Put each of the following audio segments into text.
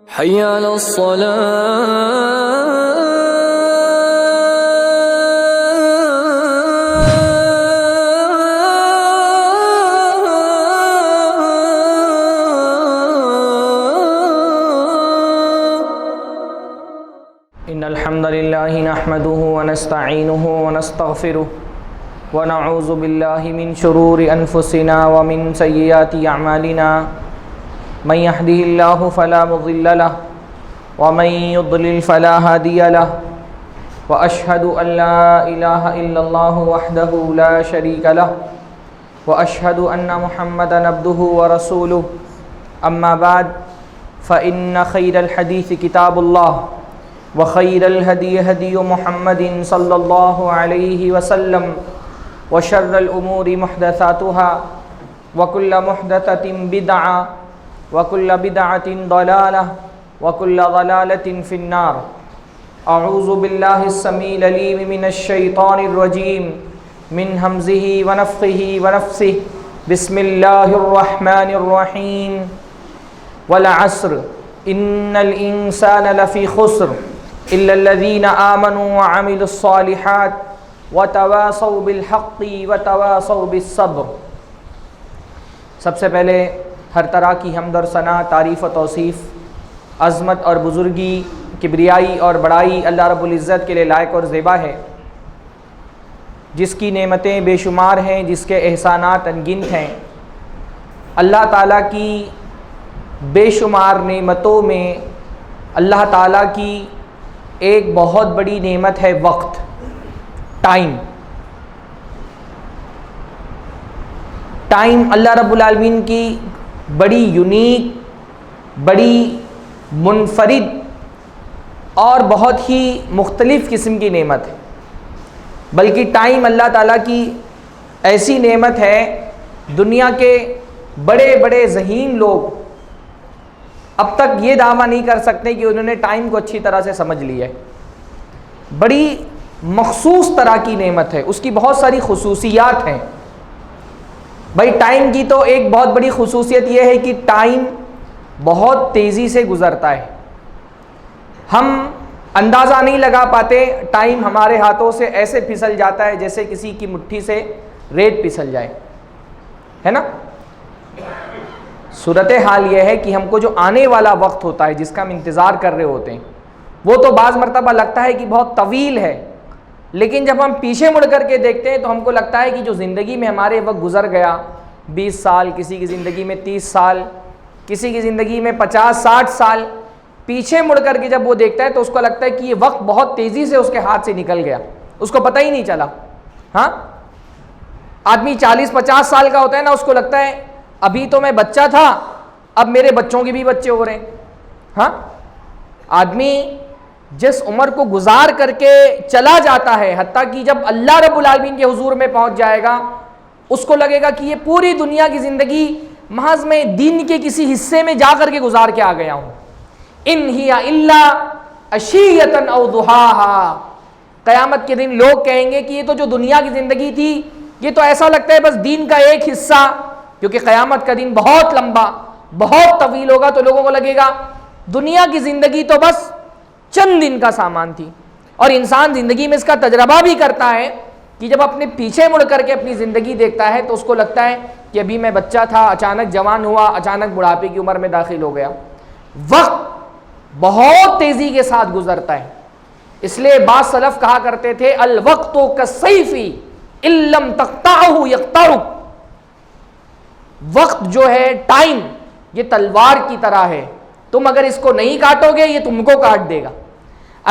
حي على إن الحمد لله نحمده ونستعينه ونستغفره ونعوذ بالله من شرور أنفسنا ومن سيئات أعمالنا من يهده الله فلا مضل له ومن يضلل فلا هادي له وأشهد أن لا إله إلا الله وحده لا شريك له وأشهد أن محمدا عبده ورسوله أما بعد فإن خير الحديث كتاب الله وخير الهدي هدي محمد صلى الله عليه وسلم وشر الأمور محدثاتها وكل محدثة بدعة وكل بدعة ضلالة وكل ضلالة في النار. أعوذ بالله السميع العليم من الشيطان الرجيم من همزه ونفخه ونفثه. بسم الله الرحمن الرحيم. والعصر إن الإنسان لفي خسر إلا الذين آمنوا وعملوا الصالحات وتواصوا بالحق وتواصوا بالصبر. سب سے پہلے ہر طرح کی حمد اور ثنا، تعریف و توصیف، عظمت اور بزرگی، کبریائی اور بڑائی اللہ رب العزت کے لیے لائق اور زیبا ہے، جس کی نعمتیں بے شمار ہیں، جس کے احسانات انگنت ہیں. اللہ تعالیٰ کی بے شمار نعمتوں میں اللہ تعالیٰ کی ایک بہت بڑی نعمت ہے وقت، ٹائم. ٹائم اللہ رب العالمین کی بڑی یونیک، بڑی منفرد اور بہت ہی مختلف قسم کی نعمت ہے. بلکہ ٹائم اللہ تعالیٰ کی ایسی نعمت ہے، دنیا کے بڑے بڑے ذہین لوگ اب تک یہ دعویٰ نہیں کر سکتے کہ انہوں نے ٹائم کو اچھی طرح سے سمجھ لیا ہے. بڑی مخصوص طرح کی نعمت ہے، اس کی بہت ساری خصوصیات ہیں. بھائی ٹائم کی تو ایک بہت بڑی خصوصیت یہ ہے کہ ٹائم بہت تیزی سے گزرتا ہے. ہم اندازہ نہیں لگا پاتے، ٹائم ہمارے ہاتھوں سے ایسے پھسل جاتا ہے جیسے کسی کی مٹھی سے ریت پھسل جائے، ہے نا. صورتحال یہ ہے کہ ہم کو جو آنے والا وقت ہوتا ہے، جس کا ہم انتظار کر رہے ہوتے ہیں، وہ تو بعض مرتبہ لگتا ہے کہ بہت طویل ہے، لیکن جب ہم پیچھے مڑ کر کے دیکھتے ہیں تو ہم کو لگتا ہے کہ جو زندگی میں ہمارے وقت گزر گیا، 20 سال، کسی کی زندگی میں 30 سال، کسی کی زندگی میں 50-60 سال، پیچھے مڑ کر کے جب وہ دیکھتا ہے تو اس کو لگتا ہے کہ یہ وقت بہت تیزی سے اس کے ہاتھ سے نکل گیا، اس کو پتہ ہی نہیں چلا. ہاں، آدمی 40-50 سال کا ہوتا ہے نا، اس کو لگتا ہے ابھی تو میں بچہ تھا، اب میرے بچوں کے بھی بچے ہو رہے ہیں. ہاں، آدمی جس عمر کو گزار کر کے چلا جاتا ہے، حتیٰ کہ جب اللہ رب العالمین کے حضور میں پہنچ جائے گا، اس کو لگے گا کہ یہ پوری دنیا کی زندگی محض میں دن کے کسی حصے میں جا کر کے گزار کے آ گیا ہوں. ان ہی الا عشیۃ او ضحاھا. قیامت کے دن لوگ کہیں گے کہ یہ تو جو دنیا کی زندگی تھی، یہ تو ایسا لگتا ہے بس دین کا ایک حصہ، کیونکہ قیامت کا دن بہت لمبا، بہت طویل ہوگا. تو لوگوں کو لگے گا دنیا کی زندگی تو بس چند دن کا سامان تھی. اور انسان زندگی میں اس کا تجربہ بھی کرتا ہے کہ جب اپنے پیچھے مڑ کر کے اپنی زندگی دیکھتا ہے تو اس کو لگتا ہے کہ ابھی میں بچہ تھا، اچانک جوان ہوا، اچانک بڑھاپے کی عمر میں داخل ہو گیا. وقت بہت تیزی کے ساتھ گزرتا ہے. اس لیے بعض سلف کہا کرتے تھے الوقت کالسیف ان لم تقطعه یقطعک. وقت جو ہے، ٹائم، یہ تلوار کی طرح ہے، تم اگر اس کو نہیں کاٹو گے یہ تم کو کاٹ دے گا.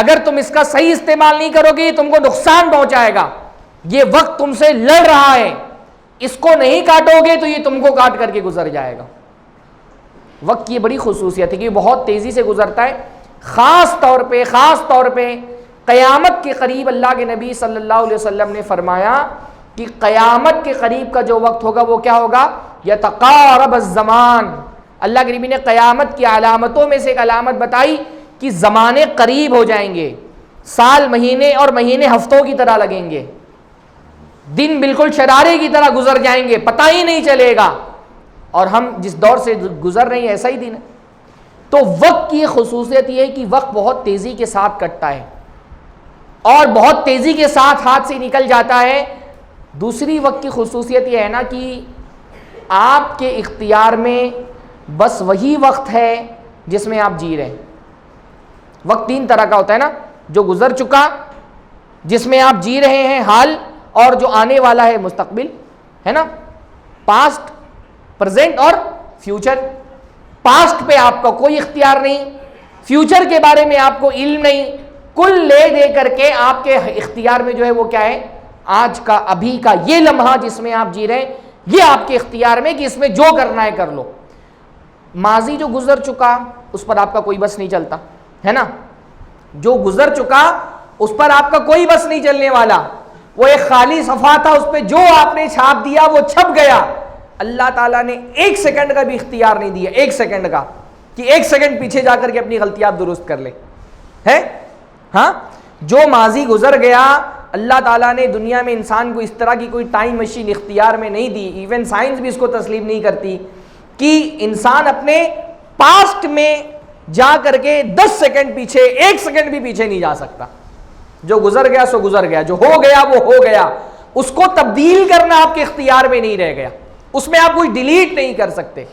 اگر تم اس کا صحیح استعمال نہیں کرو گے یہ تم کو نقصان پہنچائے گا. یہ وقت تم سے لڑ رہا ہے، اس کو نہیں کاٹو گے تو یہ تم کو کاٹ کر کے گزر جائے گا. وقت کی یہ بڑی خصوصیت ہے کہ یہ بہت تیزی سے گزرتا ہے. خاص طور پہ قیامت کے قریب اللہ کے نبی صلی اللہ علیہ وسلم نے فرمایا کہ قیامت کے قریب کا جو وقت ہوگا وہ کیا ہوگا؟ یتقارب الزمان. اللہ کے نبی نے قیامت کی علامتوں میں سے ایک علامت بتائی کہ زمانے قریب ہو جائیں گے، سال مہینے اور مہینے ہفتوں کی طرح لگیں گے، دن بالکل شرارے کی طرح گزر جائیں گے، پتہ ہی نہیں چلے گا. اور ہم جس دور سے گزر رہے ہیں ایسا ہی دن ہے. تو وقت کی خصوصیت یہ ہے کہ وقت بہت تیزی کے ساتھ کٹتا ہے اور بہت تیزی کے ساتھ ہاتھ سے نکل جاتا ہے. دوسری وقت کی خصوصیت یہ ہے نا کہ آپ کے اختیار میں بس وہی وقت ہے جس میں آپ جی رہے ہیں. وقت تین طرح کا ہوتا ہے نا, جو گزر چکا جس میں آپ جی رہے ہیں حال, اور جو آنے والا ہے مستقبل, ہے نا, پاسٹ, پریزنٹ اور فیوچر. پاسٹ پہ آپ کا کوئی اختیار نہیں, فیوچر کے بارے میں آپ کو علم نہیں, کل لے دے کر کے آپ کے اختیار میں جو ہے وہ کیا ہے, آج کا, ابھی کا یہ لمحہ جس میں آپ جی رہے ہیں, یہ آپ کے اختیار میں کہ اس میں جو کرنا ہے کر لو. ماضی جو گزر چکا اس پر آپ کا کوئی بس نہیں چلتا, ہے نا, جو گزر چکا اس پر آپ کا کوئی بس نہیں چلنے والا. وہ ایک خالی صفحہ تھا, اس پہ جو آپ نے چھاپ دیا وہ چھپ گیا. اللہ تعالیٰ نے ایک سیکنڈ کا بھی اختیار نہیں دیا, ایک سیکنڈ کا, کہ ایک سیکنڈ پیچھے جا کر کے اپنی غلطیاں درست کر لے, ہے. ہاں, جو ماضی گزر گیا اللہ تعالیٰ نے دنیا میں انسان کو اس طرح کی کوئی ٹائم مشین اختیار میں نہیں دی. ایون سائنس بھی اس کو تسلیم نہیں کرتی کہ انسان اپنے پاسٹ میں جا کر کے 10 سیکنڈ پیچھے, ایک سیکنڈ بھی پیچھے نہیں جا سکتا. جو گزر گیا سو گزر گیا, جو ہو گیا وہ ہو گیا, اس کو تبدیل کرنا آپ کے اختیار میں نہیں رہ گیا, اس میں آپ کوئی ڈیلیٹ نہیں کر سکتے.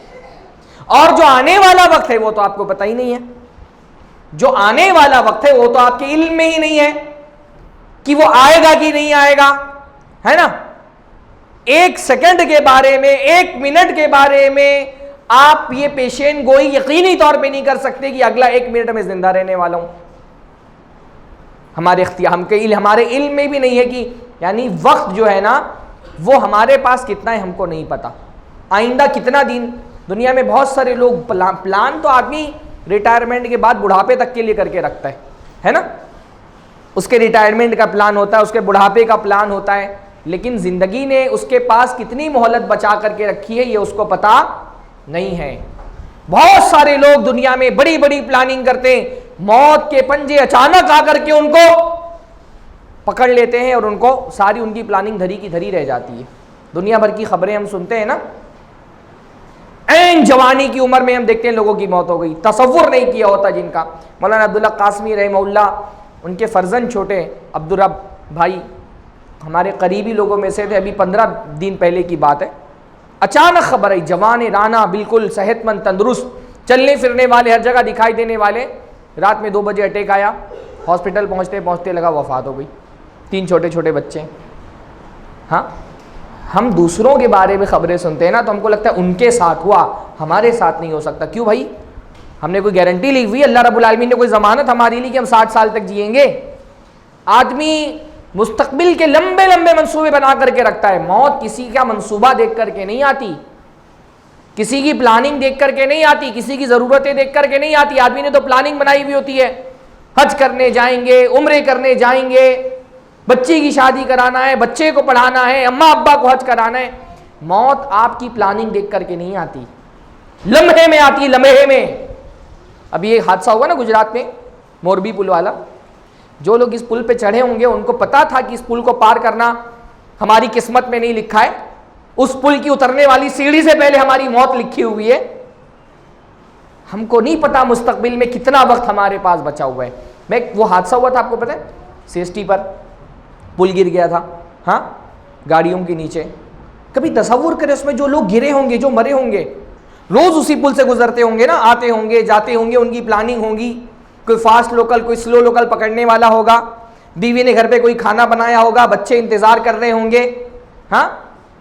اور جو آنے والا وقت ہے وہ تو آپ کو پتہ ہی نہیں ہے, جو آنے والا وقت ہے وہ تو آپ کے علم میں ہی نہیں ہے کہ وہ آئے گا کہ نہیں آئے گا, ہے نا. ایک سیکنڈ کے بارے میں, ایک منٹ کے بارے میں آپ یہ پیشین گوئی یقینی طور پہ نہیں کر سکتے کہ اگلا ایک منٹ میں زندہ رہنے والا ہوں. ہمارے اختیار, ہمارے علم میں بھی نہیں ہے کہ, یعنی وقت جو ہے نا وہ ہمارے پاس کتنا ہے ہم کو نہیں پتا. آئندہ کتنا دن, دنیا میں بہت سارے لوگ پلان تو آدمی ریٹائرمنٹ کے بعد بڑھاپے تک کے لیے کر کے رکھتا ہے نا. اس کے ریٹائرمنٹ کا پلان ہوتا ہے, اس کے بڑھاپے کا پلان ہوتا ہے, لیکن زندگی نے اس کے پاس کتنی مہلت بچا کر کے رکھی ہے یہ اس کو پتا نہیں ہے. بہت سارے لوگ دنیا میں بڑی بڑی پلاننگ کرتے ہیں, موت کے پنجے اچانک آ کر کے ان کو پکڑ لیتے ہیں اور ان کو ساری ان کی پلاننگ دھری کی دھری رہ جاتی ہے. دنیا بھر کی خبریں ہم سنتے ہیں نا, عین جوانی کی عمر میں ہم دیکھتے ہیں لوگوں کی موت ہو گئی, تصور نہیں کیا ہوتا جن کا. مولانا عبداللہ قاسمی رحمہ اللہ, ان کے فرزند چھوٹے عبدالرب بھائی ہمارے قریبی لوگوں میں سے تھے, ابھی 15 دن پہلے کی بات ہے, اچانک خبر آئی, جوان رانا, بالکل صحت مند, تندرست, چلنے پھرنے والے, ہر جگہ دکھائی دینے والے, رات میں 2 بجے اٹیک آیا, ہاسپٹل پہنچتے پہنچتے لگا وفات ہو گئی. 3 چھوٹے چھوٹے بچے. ہاں, ہم دوسروں کے بارے میں خبریں سنتے ہیں نا تو ہم کو لگتا ہے ان کے ساتھ ہوا, ہمارے ساتھ نہیں ہو سکتا. کیوں بھائی, ہم نے کوئی گارنٹی لی ہوئی, اللہ رب العالمین نے کوئی ضمانت ہماری لی کہ ہم 60 سال تک جئیں گے؟ آدمی مستقبل کے لمبے لمبے منصوبے بنا کر کے رکھتا ہے. موت کسی کا منصوبہ دیکھ کر کے نہیں آتی, کسی کی پلاننگ دیکھ کر کے نہیں آتی, کسی کی ضرورتیں دیکھ کر کے نہیں آتی. آدمی نے تو پلاننگ بنائی ہوئی ہوتی ہے, حج کرنے جائیں گے, عمرے کرنے جائیں گے, بچے کی شادی کرانا ہے, بچے کو پڑھانا ہے, اماں ابا کو حج کرانا ہے. موت آپ کی پلاننگ دیکھ کر کے نہیں آتی, لمحے میں آتی, لمحے میں. ابھی ایک حادثہ ہوا نا گجرات میں, موربی پل والا. جو لوگ اس پل پہ چڑھے ہوں گے ان کو پتا تھا کہ اس پل کو پار کرنا ہماری قسمت میں نہیں لکھا ہے, اس پل کی اترنے والی سیڑھی سے پہلے ہماری موت لکھی ہوئی ہے. ہم کو نہیں پتا مستقبل میں کتنا وقت ہمارے پاس بچا ہوا ہے. وہ حادثہ ہوا تھا آپ کو پتا ہے, CST پر پل گر گیا تھا, ہاں, گاڑیوں کے نیچے. کبھی تصور کرے اس میں جو لوگ گرے ہوں گے, جو مرے ہوں گے, روز اسی پل سے گزرتے ہوں گے نا, آتے ہوں گے, جاتے ہوں گے, ان کی پلاننگ ہوگی, کوئی فاسٹ لوکل, کوئی سلو لوکل پکڑنے والا ہوگا, بیوی نے گھر پہ کوئی کھانا بنایا ہوگا, بچے انتظار کر رہے ہوں گے, ہاں,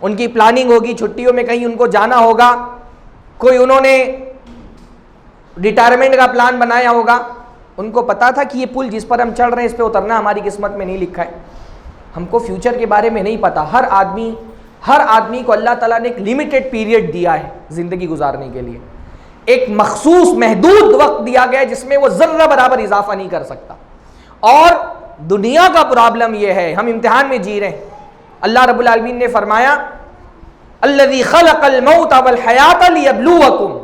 ان کی پلاننگ ہوگی, چھٹیوں میں کہیں ان کو جانا ہوگا, کوئی انہوں نے ریٹائرمنٹ کا پلان بنایا ہوگا. ان کو پتا تھا کہ یہ پل جس پر ہم چڑھ رہے ہیں اس پہ اترنا ہماری قسمت میں نہیں لکھا ہے. ہم کو فیوچر کے بارے میں نہیں پتا. ہر آدمی کو اللہ تعالیٰ نے ایک لمیٹڈ پیریڈ دیا ہے زندگی گزارنے کے لیے, ایک مخصوص محدود وقت دیا گیا ہے جس میں وہ ذرہ برابر اضافہ نہیں کر سکتا. اور دنیا کا پرابلم یہ ہے, ہم امتحان میں جی رہے ہیں. اللہ رب العالمین نے فرمایا الذی خلق الموت والحیات لیبلوکم,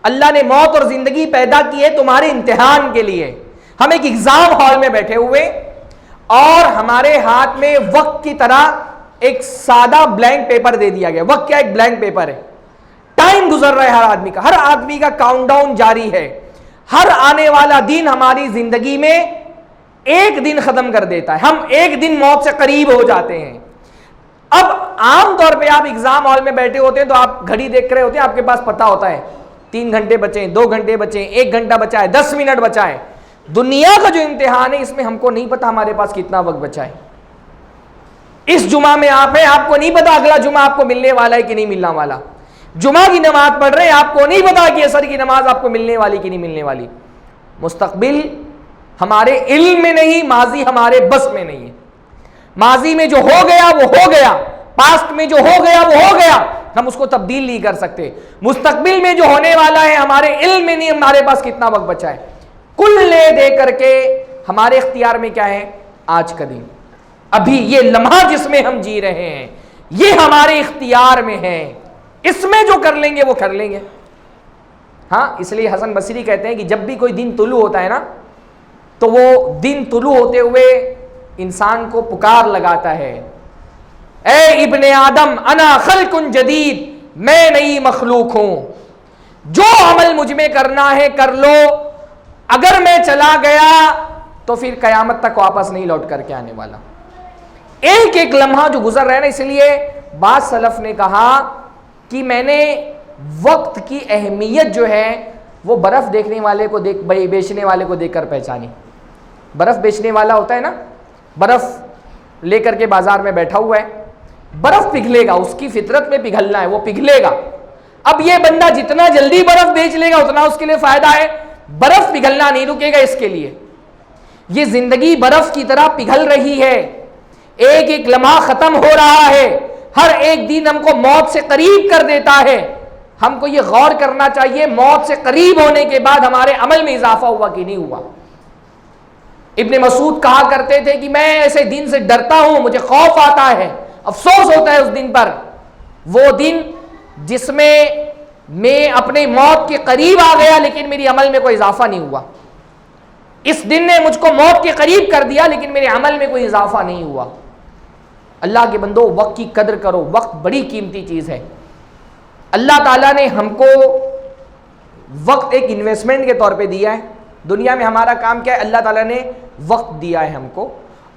اللہ نے موت اور زندگی پیدا کی ہے تمہارے امتحان کے لیے. ہم ایک ایگزام ہال میں بیٹھے ہوئے اور ہمارے ہاتھ میں وقت کی طرح ایک سادہ بلینک پیپر دے دیا گیا. وقت کیا, ایک بلینک پیپر ہے, ٹائم گزر رہا ہے ہر آدمی کا کاؤنٹ ڈاؤن جاری ہے. ہر آنے والا دن ہماری زندگی میں ایک دن ختم کر دیتا ہے، ہم ایک دن موت سے قریب ہو جاتے ہیں۔ اب عام طور پہ آپ ایگزام ہال میں بیٹھے ہوتے ہیں تو آپ گھڑی دیکھ رہے ہوتے ہیں، آپ کے پاس پتہ ہوتا ہے 3 گھنٹے بچے ہیں، 2 گھنٹے بچے ہیں، 1 گھنٹہ بچا ہے، 10 منٹ بچا ہے۔ دنیا کا جو امتحان ہے اس میں ہم کو نہیں پتا ہمارے پاس کتنا وقت بچا ہے۔ اس جمعہ میں آپ ہیں، آپ کو نہیں پتا اگلا جمعہ آپ کو ملنے والا ہے کہ نہیں ملنے والا۔ جمعہ کی نماز پڑھ رہے ہیں، آپ کو نہیں پتا کہ عصر کی نماز آپ کو ملنے والی کہ نہیں ملنے والی۔ مستقبل ہمارے علم میں نہیں، ماضی ہمارے بس میں نہیں ہے۔ ماضی میں جو ہو گیا وہ ہو گیا، پاسٹ میں جو ہو گیا وہ ہو گیا، ہم اس کو تبدیل نہیں کر سکتے۔ مستقبل میں جو ہونے والا ہے ہمارے علم میں نہیں، ہمارے پاس کتنا وقت بچا ہے۔ کل لے دے کر کے ہمارے اختیار میں کیا ہے؟ آج کا دن، ابھی یہ لمحہ جس میں ہم جی رہے ہیں یہ ہمارے اختیار میں ہے، اس میں جو کر لیں گے وہ کر لیں گے۔ ہاں، اس لیے حسن بصری کہتے ہیں کہ جب بھی کوئی دن طلوع ہوتا ہے نا تو وہ دن طلوع ہوتے ہوئے انسان کو پکار لگاتا ہے، اے ابن آدم انا خلق جدید، میں نئی مخلوق ہوں، جو عمل مجھ میں کرنا ہے کر لو، اگر میں چلا گیا تو پھر قیامت تک واپس نہیں لوٹ کر کے آنے والا۔ ایک ایک لمحہ جو گزر رہا ہے نا، اس لیے بعض سلف نے کہا کہ میں نے وقت کی اہمیت جو ہے وہ برف دیکھنے والے کو بیچنے والے کو دیکھ کر پہچانی۔ برف بیچنے والا ہوتا ہے نا، برف لے کر کے بازار میں بیٹھا ہوا ہے، برف پگھلے گا، اس کی فطرت میں پگھلنا ہے، وہ پگھلے گا۔ اب یہ بندہ جتنا جلدی برف بیچ لے گا اتنا اس کے لیے فائدہ ہے، برف پگھلنا نہیں رکے گا اس کے لیے۔ یہ زندگی برف کی طرح پگھل رہی ہے، ایک ایک لمحہ ختم ہو رہا ہے، ہر ایک دن ہم کو موت سے قریب کر دیتا ہے۔ ہم کو یہ غور کرنا چاہیے موت سے قریب ہونے کے بعد ہمارے عمل میں اضافہ ہوا کہ نہیں ہوا۔ ابن مسعود کہا کرتے تھے کہ میں ایسے دن سے ڈرتا ہوں، مجھے خوف آتا ہے، افسوس ہوتا ہے اس دن پر، وہ دن جس میں میں اپنے موت کے قریب آ گیا لیکن میری عمل میں کوئی اضافہ نہیں ہوا۔ اس دن نے مجھ کو موت کے قریب کر دیا لیکن میرے عمل میں کوئی اضافہ نہیں ہوا۔ اللہ کے بندو، وقت کی قدر کرو، وقت بڑی قیمتی چیز ہے۔ اللہ تعالیٰ نے ہم کو وقت ایک انویسٹمنٹ کے طور پہ دیا ہے۔ دنیا میں ہمارا کام کیا ہے؟ اللہ تعالیٰ نے وقت دیا ہے ہم کو،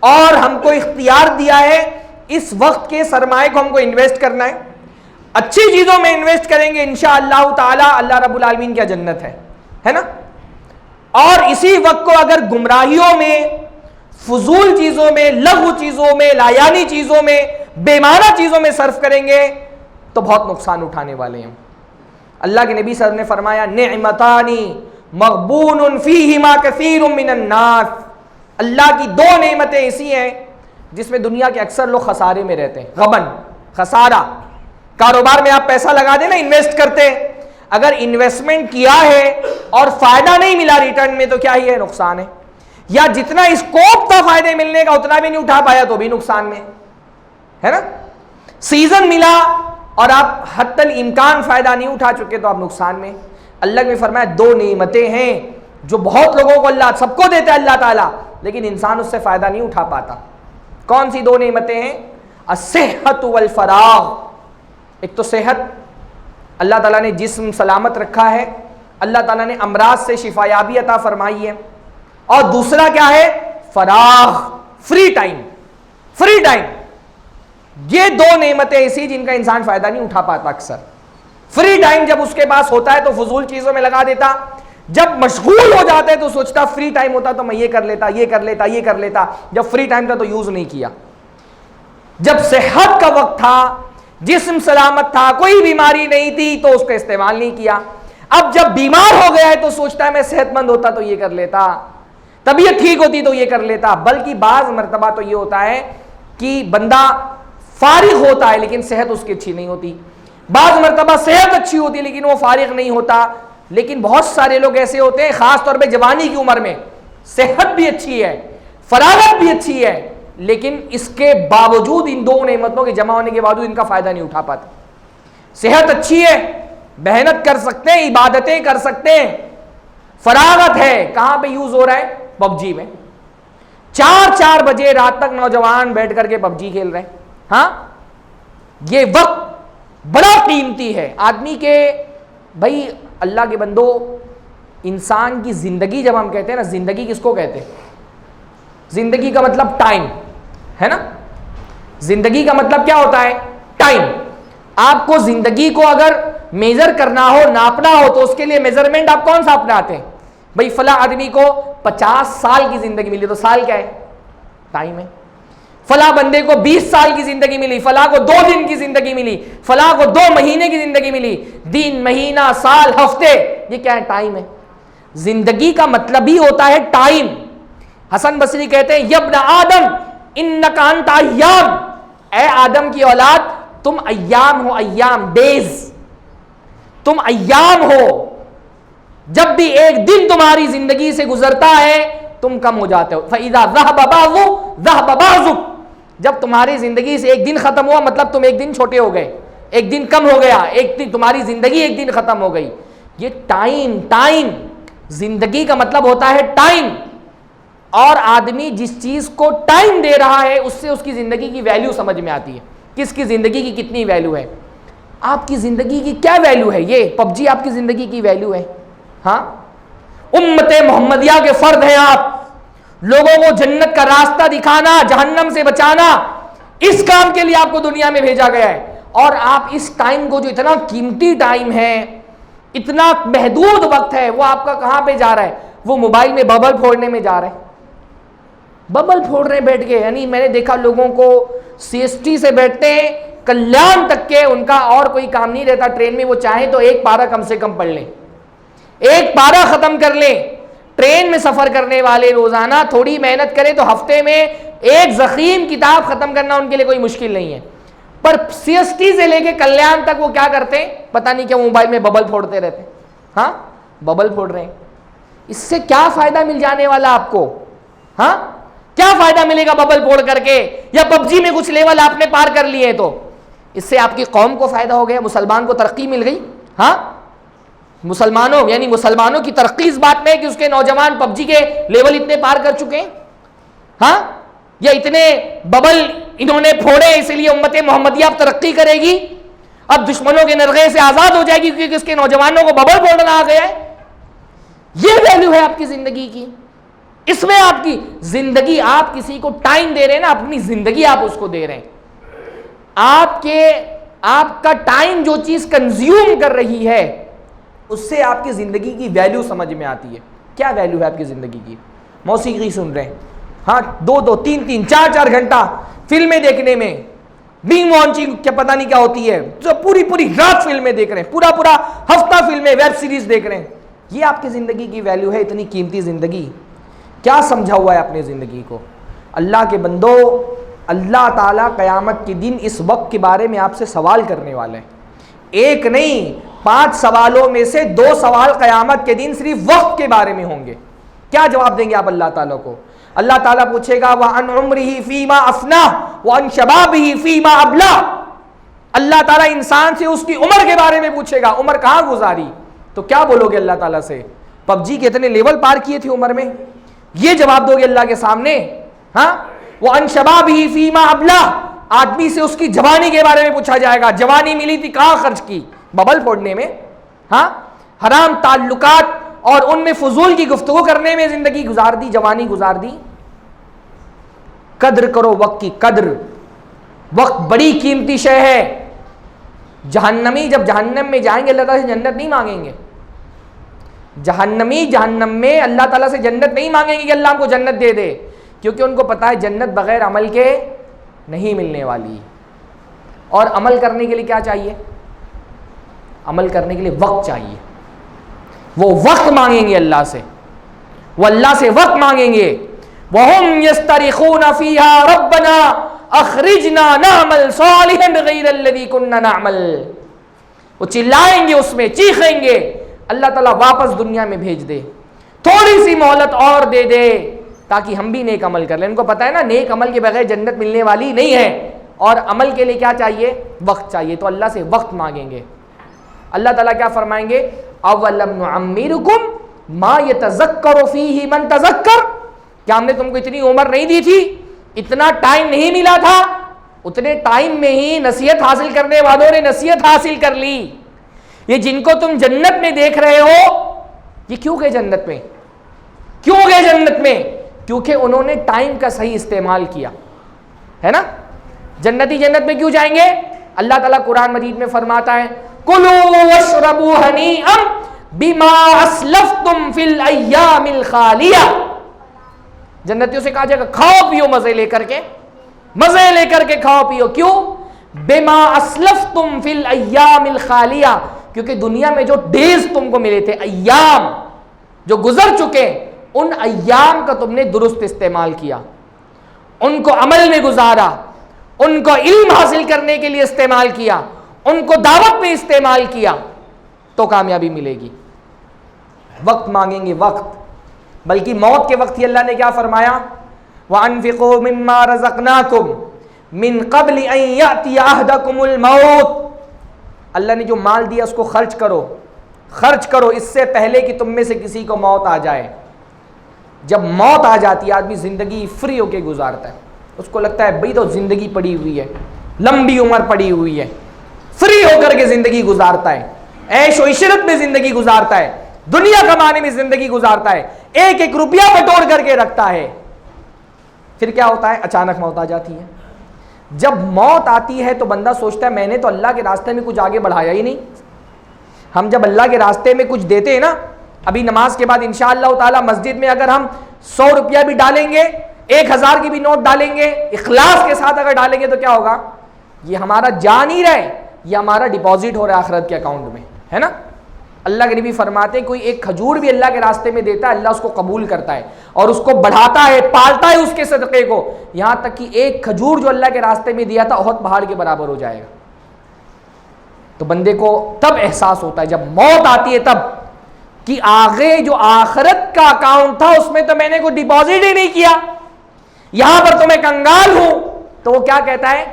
اور ہم کو اختیار دیا ہے اس وقت کے سرمایہ کو ہم کو انویسٹ کرنا ہے۔ اچھی چیزوں میں انویسٹ کریں گے انشاءاللہ تعالیٰ، اللہ رب العالمین کی جنت ہے نا۔ اور اسی وقت کو اگر گمراہیوں میں، فضول چیزوں میں، لغو چیزوں میں، لایانی چیزوں میں، بے معنی چیزوں میں صرف کریں گے تو بہت نقصان اٹھانے والے ہیں۔ اللہ کے نبی صلی اللہ علیہ وسلم نے فرمایا نعمتانی مغبون فیہما کثیر من الناس، اللہ کی 2 نعمتیں ایسی ہیں جس میں دنیا کے اکثر لوگ خسارے میں رہتے ہیں۔ غبن، خسارہ۔ کاروبار میں آپ پیسہ لگا دیں نا، انویسٹ کرتے ہیں، اگر انویسٹمنٹ کیا ہے اور فائدہ نہیں ملا ریٹرن میں تو کیا ہی ہے؟ نقصان ہے۔ یا جتنا اسکوپ تھا فائدے ملنے کا اتنا بھی نہیں اٹھا پایا تو بھی نقصان میں ہے نا۔ سیزن ملا اور آپ حتی الامکان فائدہ نہیں اٹھا چکے تو آپ نقصان میں۔ اللہ نے فرمایا 2 نعمتیں ہیں جو بہت لوگوں کو اللہ سب کو دیتا ہے اللہ تعالیٰ، لیکن انسان اس سے فائدہ نہیں اٹھا پاتا۔ کون سی 2 نعمتیں ہیں؟ الصحت والفراغ۔ ایک تو صحت، اللہ تعالیٰ نے جسم سلامت رکھا ہے، اللہ تعالیٰ نے امراض سے شفا یابی عطا فرمائی ہے۔ اور دوسرا کیا ہے؟ فراغ، فری ٹائم۔ فری ٹائم، یہ 2 نعمتیں ایسی جن کا انسان فائدہ نہیں اٹھا پاتا اکثر۔ فری ٹائم جب اس کے پاس ہوتا ہے تو فضول چیزوں میں لگا دیتا، جب مشغول ہو جاتا ہے تو سوچتا فری ٹائم ہوتا تو میں یہ کر لیتا، یہ کر لیتا، یہ کر لیتا، جب فری ٹائم تھا تو یوز نہیں کیا۔ جب صحت کا وقت تھا، جسم سلامت تھا، کوئی بیماری نہیں تھی تو اس کا استعمال نہیں کیا۔ اب جب بیمار ہو گیا ہے تو سوچتا ہے میں صحت مند ہوتا تو یہ کر لیتا، طبیعت ٹھیک ہوتی تو یہ کر لیتا۔ بلکہ بعض مرتبہ تو یہ ہوتا ہے کہ بندہ فارغ ہوتا ہے لیکن صحت اس کی اچھی نہیں ہوتی، بعض مرتبہ صحت اچھی ہوتی ہے لیکن وہ فارغ نہیں ہوتا۔ لیکن بہت سارے لوگ ایسے ہوتے ہیں خاص طور پہ جوانی کی عمر میں، صحت بھی اچھی ہے، فراغت بھی اچھی ہے، لیکن اس کے باوجود ان 2 نعمتوں کے جمع ہونے کے باوجود ان کا فائدہ نہیں اٹھا پاتے۔ صحت اچھی ہے، محنت کر سکتے ہیں، عبادتیں کر سکتے ہیں، فراغت ہے، کہاں پہ یوز ہو رہا ہے؟ پب جی میں۔ 4 بجے رات تک نوجوان بیٹھ کر کے پب جی کھیل رہے ہیں۔ ہاں، یہ وقت بڑا قیمتی ہے آدمی کے۔ بھائی اللہ کے بندو، انسان کی زندگی جب ہم کہتے ہیں نا، زندگی کس کو کہتے ہیں؟ زندگی کا مطلب ٹائم ہے نا. زندگی کا مطلب کیا ہوتا ہے؟ ٹائم. آپ کو زندگی کو اگر میجر کرنا ہو، ناپنا ہو، تو اس کے لیے میجرمنٹ آپ کون سا اپناتے ہیں؟ بھئی فلاں آدمی کو 50 سال کی زندگی ملی، تو سال کیا ہے؟ ٹائم ہے. فلاں بندے کو 20 سال کی زندگی ملی، فلاں کو 2 دن کی زندگی ملی، فلاں کو 2 مہینے کی زندگی ملی. دن، مہینہ، سال، ہفتے، یہ کیا ہے؟ ٹائم ہے. زندگی کا مطلب ہی ہوتا ہے ٹائم. حسن بصری کہتے ہیں یبن آدم انک انت ایام، اے آدم کی اولاد تم ایام ہو. ایام، ڈیز، تم ایام ہو. جب بھی ایک دن تمہاری زندگی سے گزرتا ہے تم کم ہو جاتے ہو. فَإِذَا ذَهَبَ بَعْضُ ذَهَبَ بَعْضُ، جب تمہاری زندگی سے ایک دن ختم ہوا مطلب تم ایک دن چھوٹے ہو گئے، ایک دن کم ہو گیا، ایک دن تمہاری زندگی ایک دن ختم ہو گئی. یہ ٹائم زندگی کا مطلب ہوتا ہے ٹائم. اور آدمی جس چیز کو ٹائم دے رہا ہے اس سے اس کی زندگی کی ویلیو سمجھ میں آتی ہے. کس کی زندگی کی کتنی ویلیو ہے. آپ کی زندگی کی کیا ویلیو ہے؟ یہ پب جی آپ کی زندگی کی ویلیو ہے؟ ہاں، امت محمدیہ کے فرد ہیں آپ. لوگوں کو جنت کا راستہ دکھانا، جہنم سے بچانا، اس کام کے لیے آپ کو دنیا میں بھیجا گیا ہے. اور آپ اس ٹائم کو، جو اتنا قیمتی ٹائم ہے، اتنا محدود وقت ہے، وہ آپ کا کہاں پہ جا رہا ہے؟ وہ موبائل میں ببل پھوڑنے میں جا رہے ہیں. ببل پھوڑ رہے بیٹھ کے. یعنی میں نے دیکھا لوگوں کو سی ایس ٹی سے بیٹھتے ہیں کلیان تک کے، ان کا اور کوئی کام نہیں رہتا. ٹرین میں وہ چاہیں تو 1 پارہ کم سے کم پڑھ لیں، 1 پارہ ختم کر لیں. ٹرین میں سفر کرنے والے روزانہ تھوڑی محنت کریں تو ہفتے میں 1 ضخیم کتاب ختم کرنا ان کے لیے کوئی مشکل نہیں ہے. پر سی ایس ٹی سے لے کے کلیان تک وہ کیا کرتے ہیں پتہ نہیں، کیا موبائل میں ببل پھوڑتے رہتے ہیں. ہاں، ببل پھوڑ رہے ہیں. اس سے کیا فائدہ مل جانے والا آپ کو؟ ہاں، کیا فائدہ ملے گا ببل پھوڑ کر کے؟ یا پب جی میں کچھ لیول آپ نے پار کر لیے تو اس سے آپ کی قوم کو فائدہ ہو گیا، مسلمان کو ترقی مل گئی. ہاں، مسلمانوں کی ترقی اس بات میں ہے کہ اس کے نوجوان پب جی کے لیول اتنے پار کر چکے ہیں. ہاں، یا اتنے ببل انہوں نے پھوڑے اس لیے امت محمدیہ اب ترقی کرے گی، اب دشمنوں کے نرغے سے آزاد ہو جائے گی کیونکہ اس کے نوجوانوں کو ببل پھوڑنا آ گیا ہے. یہ ویلیو ہے آپ کی زندگی کی. اس میں آپ کی زندگی، آپ کسی کو ٹائم دے رہے ہیں نا، اپنی زندگی آپ اس کو دے رہے ہیں. آپ کا ٹائم جو چیز کنزیوم کر رہی ہے اس سے آپ کی زندگی کی ویلیو سمجھ میں آتی ہے. کیا ویلیو ہے آپ کی زندگی کی؟ موسیقی سن رہے ہیں، ہاں، 2 3 4 گھنٹہ فلمیں دیکھنے میں، بینگ وانچنگ کیا پتہ نہیں کیا ہوتی ہے، جو پوری رات فلمیں دیکھ رہے ہیں، پورا ہفتہ فلمیں، ویب سیریز دیکھ رہے ہیں. یہ آپ کی زندگی کی ویلیو ہے؟ اتنی قیمتی زندگی. کیا سمجھا ہوا ہے اپنی زندگی کو؟ اللہ کے بندو، اللہ تعالیٰ قیامت کے دن اس وقت کے بارے میں آپ سے سوال کرنے والے ہیں. 1 نہیں، 5 سوالوں میں سے 2 سوال قیامت کے دن صرف وقت کے بارے میں ہوں گے. کیا جواب دیں گے آپ اللہ تعالیٰ کو؟ اللہ تعالیٰ پوچھے گا وَعَنْ عُمْرِهِ فِي مَا أَفْنَاهُ وَعَنْ شَبَابِهِ فِي مَا أَبْلَاهُ. اللہ تعالیٰ انسان سے اس کی عمر کے بارے میں پوچھے گا، عمر کہاں گزاری؟ تو کیا بولو گے اللہ تعالیٰ سے؟ پب جی کے اتنے لیول پار کیے تھے عمر میں، یہ جواب دو گے اللہ کے سامنے؟ ہاں، وَعَنْ شَبَابِهِ فِي مَا أَبْلَاهُ. آدمی سے اس کی جوانی کے بارے میں پوچھا جائے گا، جوانی ملی تھی کہاں خرچ کی؟ ببل پھوڑنے میں، ہاں، حرام تعلقات اور ان میں فضول کی گفتگو کرنے میں زندگی گزار دی، جوانی گزار دی. قدر کرو وقت کی قدر. وقت بڑی قیمتی شے ہے. جہنمی جب جہنم میں جائیں گے اللہ تعالیٰ سے جنت نہیں مانگیں گے. جہنمی جہنم میں اللہ تعالیٰ سے جنت نہیں مانگیں گے کہ اللہ ہم کو جنت دے دے، کیونکہ ان کو پتا ہے جنت بغیر عمل کے نہیں ملنے والی. اور عمل کرنے کے لیے کیا چاہیے؟ عمل کرنے کے لیے وقت چاہیے. وہ وقت مانگیں گے اللہ سے، وہ اللہ سے وقت مانگیں گے. وَهُمْ يَسْتَرِخُونَ فِيهَا رَبَّنَا أَخْرِجْنَا نَعْمَلْ صَالِحًا غَيْرَ الَّذِي كُنَّا نَعْمَلْ. وہ چلائیں گے، اس میں چیخیں گے اللہ تعالیٰ واپس دنیا میں بھیج دے، تھوڑی سی مہلت اور دے دے تاکہ ہم بھی نیک عمل کر لیں. ان کو پتہ ہے نا نیک عمل کے بغیر جنت ملنے والی نہیں ہے، اور عمل کے لیے کیا چاہیے؟ وقت چاہیے. تو اللہ سے وقت مانگیں گے. اللہ تعالیٰ کیا فرمائیں گے؟ اَوَلَمْ نُعَمِّرْكُمْ مَا يَتَذَكَّرُ فِيهِ مَنْ تَذَكَّرَ. کیا ہم نے تم کو اتنی عمر نہیں دی تھی، اتنا ٹائم نہیں ملا تھا؟ اتنے ٹائم میں ہی نصیحت حاصل کرنے والوں نے نصیحت حاصل کر لی. یہ جن کو تم جنت میں دیکھ رہے ہو یہ کیوں گئے جنت میں؟ کیوں گئے جنت میں؟ کیونکہ انہوں نے ٹائم کا صحیح استعمال کیا ہے نا. جنتی جنت میں کیوں جائیں گے؟ اللہ تعالیٰ قرآن مجید میں فرماتا ہے کُلُوا واشربوا ہنیئا بما اسلفتم فی الایام الخالیہ. جنتیوں سے کہا جائے گا کھاؤ پیو مزے لے کر کے، مزے لے کر کے کھاؤ پیو. کیوں؟ بما اسلفتم فی الایام الخالیہ، کیونکہ دنیا میں جو ڈیز تم کو ملے تھے، ایام جو گزر چکے، ان ایام کا تم نے درست استعمال کیا، ان کو عمل میں گزارا، ان کو علم حاصل کرنے کے لیے استعمال کیا، ان کو دعوت میں استعمال کیا، تو کامیابی ملے گی. وقت مانگیں گے وقت، بلکہ موت کے وقت ہی اللہ نے کیا فرمایا؟ وَأَنفِقُوا مِمَّا رَزَقْنَاكُمْ مِن قَبْلِ أَن يَأْتِيَ أَحَدَكُمُ الْمَوْتُ. اللہ نے جو مال دیا اس کو خرچ کرو، خرچ کرو اس سے پہلے کہ تم میں سے کسی کو موت آ جائے. جب موت آ جاتی ہے آدمی زندگی فری ہو کے گزارتا ہے، اس کو لگتا ہے بھئی تو زندگی پڑی ہوئی ہے، لمبی عمر پڑی ہوئی ہے، فری ہو کر کے زندگی گزارتا ہے، عیش و عشرت میں زندگی گزارتا ہے، دنیا کمانے میں زندگی گزارتا ہے، ایک ایک روپیہ بٹور کر کے رکھتا ہے. پھر کیا ہوتا ہے؟ اچانک موت آ جاتی ہے. جب موت آتی ہے تو بندہ سوچتا ہے میں نے تو اللہ کے راستے میں کچھ آگے بڑھایا ہی نہیں. ہم جب اللہ کے راستے میں کچھ دیتے ہیں نا، ابھی نماز کے بعد انشاءاللہ تعالی مسجد میں اگر ہم 100 روپیہ بھی ڈالیں گے، 1000 کی بھی نوٹ ڈالیں گے، اخلاص کے ساتھ اگر ڈالیں گے تو کیا ہوگا؟ یہ ہمارا جا نہیں رہے، یہ ہمارا ڈپازٹ ہو رہا ہے آخرت کے اکاؤنٹ میں، ہے نا. اللہ کے نبی فرماتے ہیں کوئی ایک کھجور بھی اللہ کے راستے میں دیتا ہے اللہ اس کو قبول کرتا ہے اور اس کو بڑھاتا ہے، پالتا ہے اس کے صدقے کو، یہاں تک کہ ایک کھجور جو اللہ کے راستے میں دیا تھا احد پہاڑ کے برابر ہو جائے گا. تو بندے کو تب احساس ہوتا ہے جب موت آتی ہے تب کہ آگے جو آخرت کا اکاؤنٹ تھا اس میں تو میں نے کوئی ڈپازٹ ہی نہیں کیا، یہاں پر تو میں کنگال ہوں. تو وہ کیا کہتا ہے؟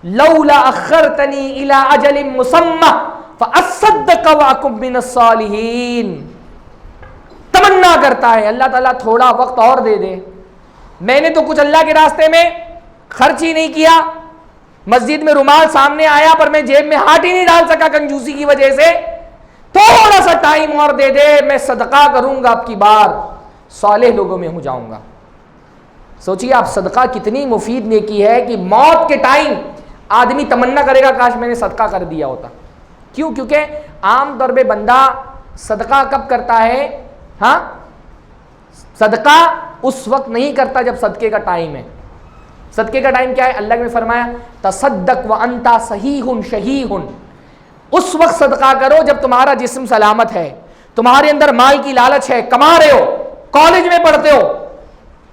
لولا اخرتنی الی اجل مسمى فاصدق واکن من الصالحین. تمنا کرتا ہے اللہ تعالیٰ تھوڑا وقت اور دے دے، میں نے تو کچھ اللہ کے راستے میں خرچ ہی نہیں کیا، مسجد میں رومال سامنے آیا پر میں جیب میں ہاتھ ہی نہیں ڈال سکا کنجوسی کی وجہ سے، تھوڑا سا ٹائم اور دے دے، میں صدقہ کروں گا اب کی بار، صالح لوگوں میں ہو جاؤں گا. سوچیے آپ صدقہ کتنی مفید نیکی ہے کہ موت کے ٹائم آدمی تمنا کرے گا کاش میں نے صدقہ کر دیا ہوتا. کیوں؟ کیونکہ عام طور پہ بندہ صدقہ کب کرتا ہے؟ ہاں، صدقہ اس وقت نہیں کرتا جب صدقے کا ٹائم ہے. صدقے کا ٹائم کیا ہے؟ اللہ نے فرمایا تصدق وانت صحیح شحیح. اس وقت صدقہ کرو جب تمہارا جسم سلامت ہے، تمہارے اندر مال کی لالچ ہے، کما رہے ہو، کالج میں پڑھتے ہو،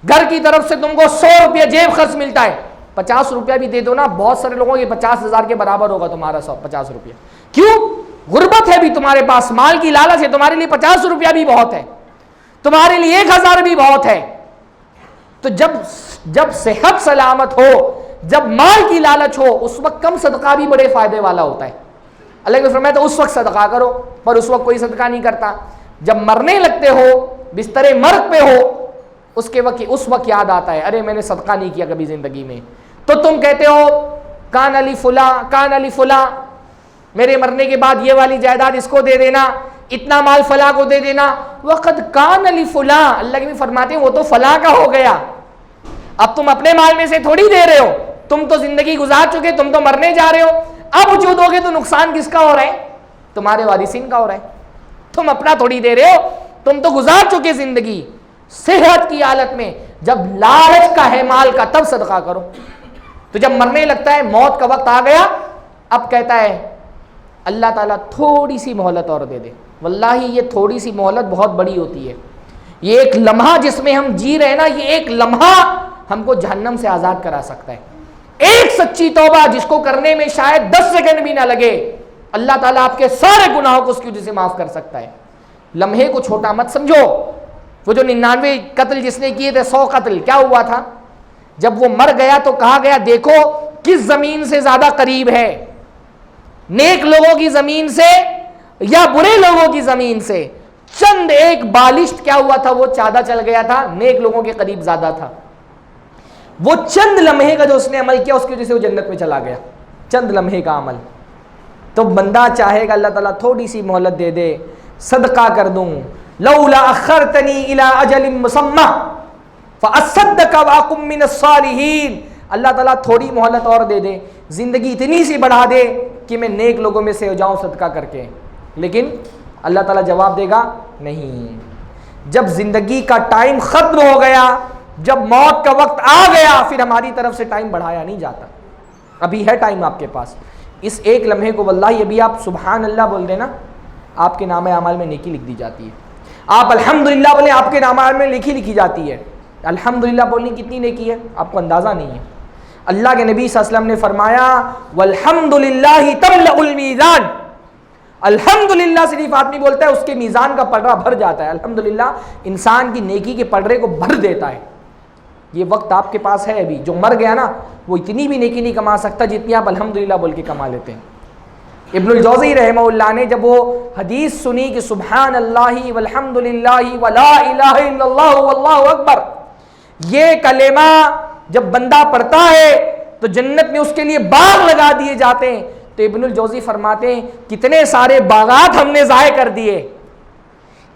گھر کی طرف سے تم کو 100 روپیہ جیب خرچ ملتا ہے، 50 روپیہ بھی دے دو نا، بہت سارے لوگوں کے 50,000 کے برابر ہوگا تمہارا 150 روپیہ. کیوں؟ غربت ہے بھی تمہارے پاس، مال کی لالچ ہے، تمہارے لیے 50 روپیہ بھی بہت ہے، تمہارے لیے 1000 بھی بہت ہے. تو جب صحت سلامت ہو، جب مال کی لالچ ہو، اس وقت کم صدقہ بھی بڑے فائدے والا ہوتا ہے. اللہ نے فرمایا تو اس وقت صدقہ کرو، پر اس وقت کوئی صدقہ نہیں کرتا. جب مرنے لگتے ہو، بستر مرگ پہ ہو، اس وقت یاد آتا ہے ارے میں نے صدقہ نہیں کیا کبھی زندگی میں. تو تم کہتے ہو کان علی فلاں، کان علی فلاں، میرے مرنے کے بعد یہ والی جائیداد اس کو دے دینا، اتنا مال فلاں کو دے دینا. وقت کان علی فلاں، اللہ کے بھی فرماتے ہیں وہ تو فلاں کا ہو گیا، اب تم اپنے مال میں سے تھوڑی دے رہے ہو، تم تو زندگی گزار چکے، تم تو مرنے جا رہے ہو. اب جو دو گے تو نقصان کس کا ہو رہا ہے؟ تمہارے وارثین کا ہو رہا ہے، تم اپنا تھوڑی دے رہے ہو، تم تو گزار چکے زندگی صحت کی حالت میں. جب لالچ کا ہے مال کا تب صدقہ کرو. تو جب مرنے لگتا ہے، موت کا وقت آ گیا، اب کہتا ہے اللہ تعالیٰ تھوڑی سی مہلت اور دے دے. واللہ یہ تھوڑی سی مہلت بہت بڑی ہوتی ہے. یہ ایک لمحہ جس میں ہم جی رہے ہیں نا، یہ ایک لمحہ ہم کو جہنم سے آزاد کرا سکتا ہے. ایک سچی توبہ جس کو کرنے میں شاید 10 سیکنڈ بھی نہ لگے، اللہ تعالیٰ آپ کے سارے گناہوں کو اس کی وجہ سے معاف کر سکتا ہے. لمحے کو چھوٹا مت سمجھو. وہ جو 99 قتل جس نے کیے تھے، 100 قتل، کیا ہوا تھا؟ جب وہ مر گیا تو کہا گیا دیکھو کس زمین سے زیادہ قریب ہے، نیک لوگوں کی زمین سے یا برے لوگوں کی زمین سے. چند ایک بالشت کیا ہوا تھا، وہ چادہ چل گیا تھا، نیک لوگوں کے قریب زیادہ تھا. وہ چند لمحے کا جو اس نے عمل کیا اس کی وجہ سے وہ جنت میں چلا گیا. چند لمحے کا عمل. تو بندہ چاہے گا اللہ تعالیٰ تھوڑی سی مہلت دے دے، صدقہ کر دوں، لولا اخرتنی الی اجل مسمى فاصدق واکن من الصالحین، اللہ تعالیٰ تھوڑی مہلت اور دے دے، زندگی اتنی سی بڑھا دے کہ میں نیک لوگوں میں سے ہو جاؤں صدقہ کر کے، لیکن اللہ تعالیٰ جواب دے گا نہیں۔ جب زندگی کا ٹائم ختم ہو گیا، جب موت کا وقت آ گیا، پھر ہماری طرف سے ٹائم بڑھایا نہیں جاتا، ابھی ہے ٹائم آپ کے پاس۔ اس ایک لمحے کو واللہ ابھی آپ سبحان اللہ بول دینا، آپ کے نامہ اعمال میں نیکی لکھ دی جاتی ہے۔ آپ الحمدللہ بولیں، آپ کے نامہ اعمال میں لکھی جاتی ہے۔ الحمدللہ بولنے کی کتنی نیکی ہے آپ کو اندازہ نہیں ہے۔ اللہ کے نبی صلی اللہ علیہ وسلم نے فرمایا والحمدللہ تملأ المیزان، الحمدللہ صرف آدمی بولتا ہے اس کے میزان کا پلڑا بھر جاتا ہے۔ الحمدللہ انسان کی نیکی کے پلڑے کو بھر دیتا ہے۔ یہ وقت آپ کے پاس ہے ابھی، جو مر گیا نا وہ اتنی بھی نیکی نہیں کما سکتا جتنی آپ الحمدللہ بول کے کما لیتے ہیں۔ ابن الجوزی رحمہ اللہ نے جب وہ حدیث سنی کہ سبحان اللہ والحمدللہ ولا الہ الا اللہ واللہ اکبر، یہ کلمہ جب بندہ پڑھتا ہے تو جنت میں اس کے لیے باغ لگا دیے جاتے ہیں، تو ابن الجوزی فرماتے ہیں کتنے سارے باغات ہم نے ضائع کر دیے،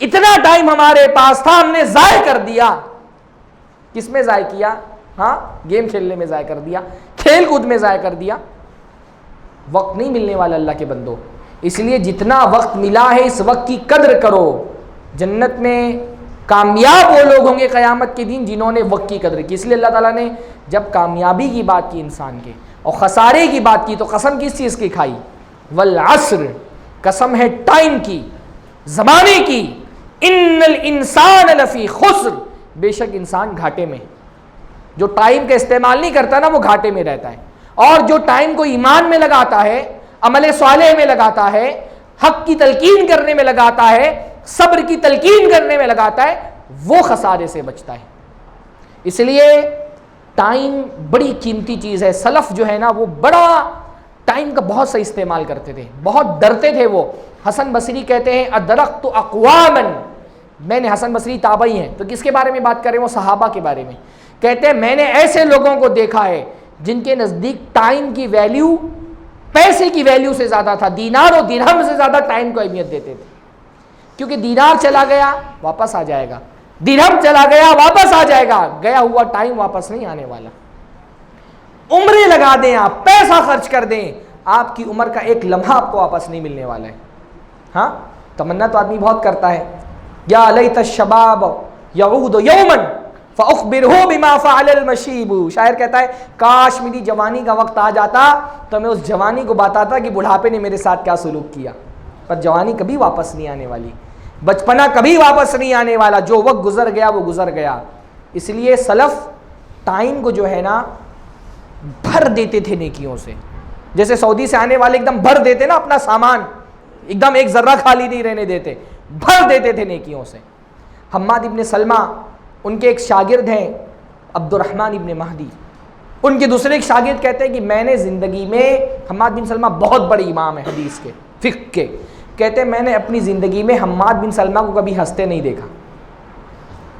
اتنا ٹائم ہمارے پاس تھا ہم نے ضائع کر دیا۔ کس میں ضائع کیا؟ ہاں، گیم کھیلنے میں ضائع کر دیا، کھیل کود میں ضائع کر دیا۔ وقت نہیں ملنے والا اللہ کے بندو، اس لیے جتنا وقت ملا ہے اس وقت کی قدر کرو۔ جنت میں کامیاب وہ لوگ ہوں گے قیامت کے دن جنہوں نے وقت کی قدر کی۔ اس لیے اللہ تعالیٰ نے جب کامیابی کی بات کی انسان کے اور خسارے کی بات کی تو قسم کس چیز کی کھائی؟ والعصر، قسم ہے ٹائم کی، زمانے کی۔ ان الانسان لفی خسر، بے شک انسان گھاٹے میں، جو ٹائم کا استعمال نہیں کرتا نا وہ گھاٹے میں رہتا ہے، اور جو ٹائم کو ایمان میں لگاتا ہے، عمل صالح میں لگاتا ہے، حق کی تلقین کرنے میں لگاتا ہے، صبر کی تلقین کرنے میں لگاتا ہے، وہ خسارے سے بچتا ہے۔ اس لیے ٹائم بڑی قیمتی چیز ہے۔ سلف جو ہے نا وہ بڑا ٹائم کا بہت صحیح استعمال کرتے تھے، بہت ڈرتے تھے وہ۔ حسن بصری کہتے ہیں ادرکت اقواما، میں نے، حسن بصری تابعی ہیں تو کس کے بارے میں بات کر رہے ہیں؟ وہ صحابہ کے بارے میں کہتے ہیں میں نے ایسے لوگوں کو دیکھا ہے جن کے نزدیک ٹائم کی ویلیو پیسے کی ویلیو سے زیادہ تھا، دینار و درہم سے زیادہ ٹائم کو اہمیت دیتے تھے، کیونکہ دینار چلا گیا واپس آ جائے گا، درہم چلا گیا واپس آ جائے گا، گیا ہوا ٹائم واپس نہیں آنے والا۔ عمریں لگا دیں آپ، پیسہ خرچ کر دیں، آپ کی عمر کا ایک لمحہ آپ کو واپس نہیں ملنے والا ہے۔ ہاں، تمنا تو آدمی بہت کرتا ہے، یا لیت الشباب یعود یوما فاخبرہ بما فعل المشیب، شاعر کہتا ہے کاش میری جوانی کا وقت آ جاتا تو میں اس جوانی کو بتاتا کہ بڑھاپے نے میرے ساتھ کیا سلوک کیا۔ پر جوانی کبھی واپس نہیں آنے والی، بچپنا کبھی واپس نہیں آنے والا، جو وقت گزر گیا وہ گزر گیا۔ اس لیے سلف ٹائم کو جو ہے نا بھر دیتے تھے نیکیوں سے، جیسے سعودی سے آنے والے ایک دم بھر دیتے نا اپنا سامان، ایک دم ایک ذرہ خالی نہیں رہنے دیتے، بھر دیتے تھے نیکیوں سے۔ حماد ابن سلمہ ان کے ایک شاگرد ہیں عبد الرحمن ابن مہدی، ان کے دوسرے ایک شاگرد کہتے ہیں کہ میں نے زندگی میں، حماد بن سلمہ بہت بڑے امام ہیں حدیث کے، فقہ کے، کہتے ہیں میں نے اپنی زندگی میں حماد بن سلمہ کو کبھی ہنستے نہیں دیکھا،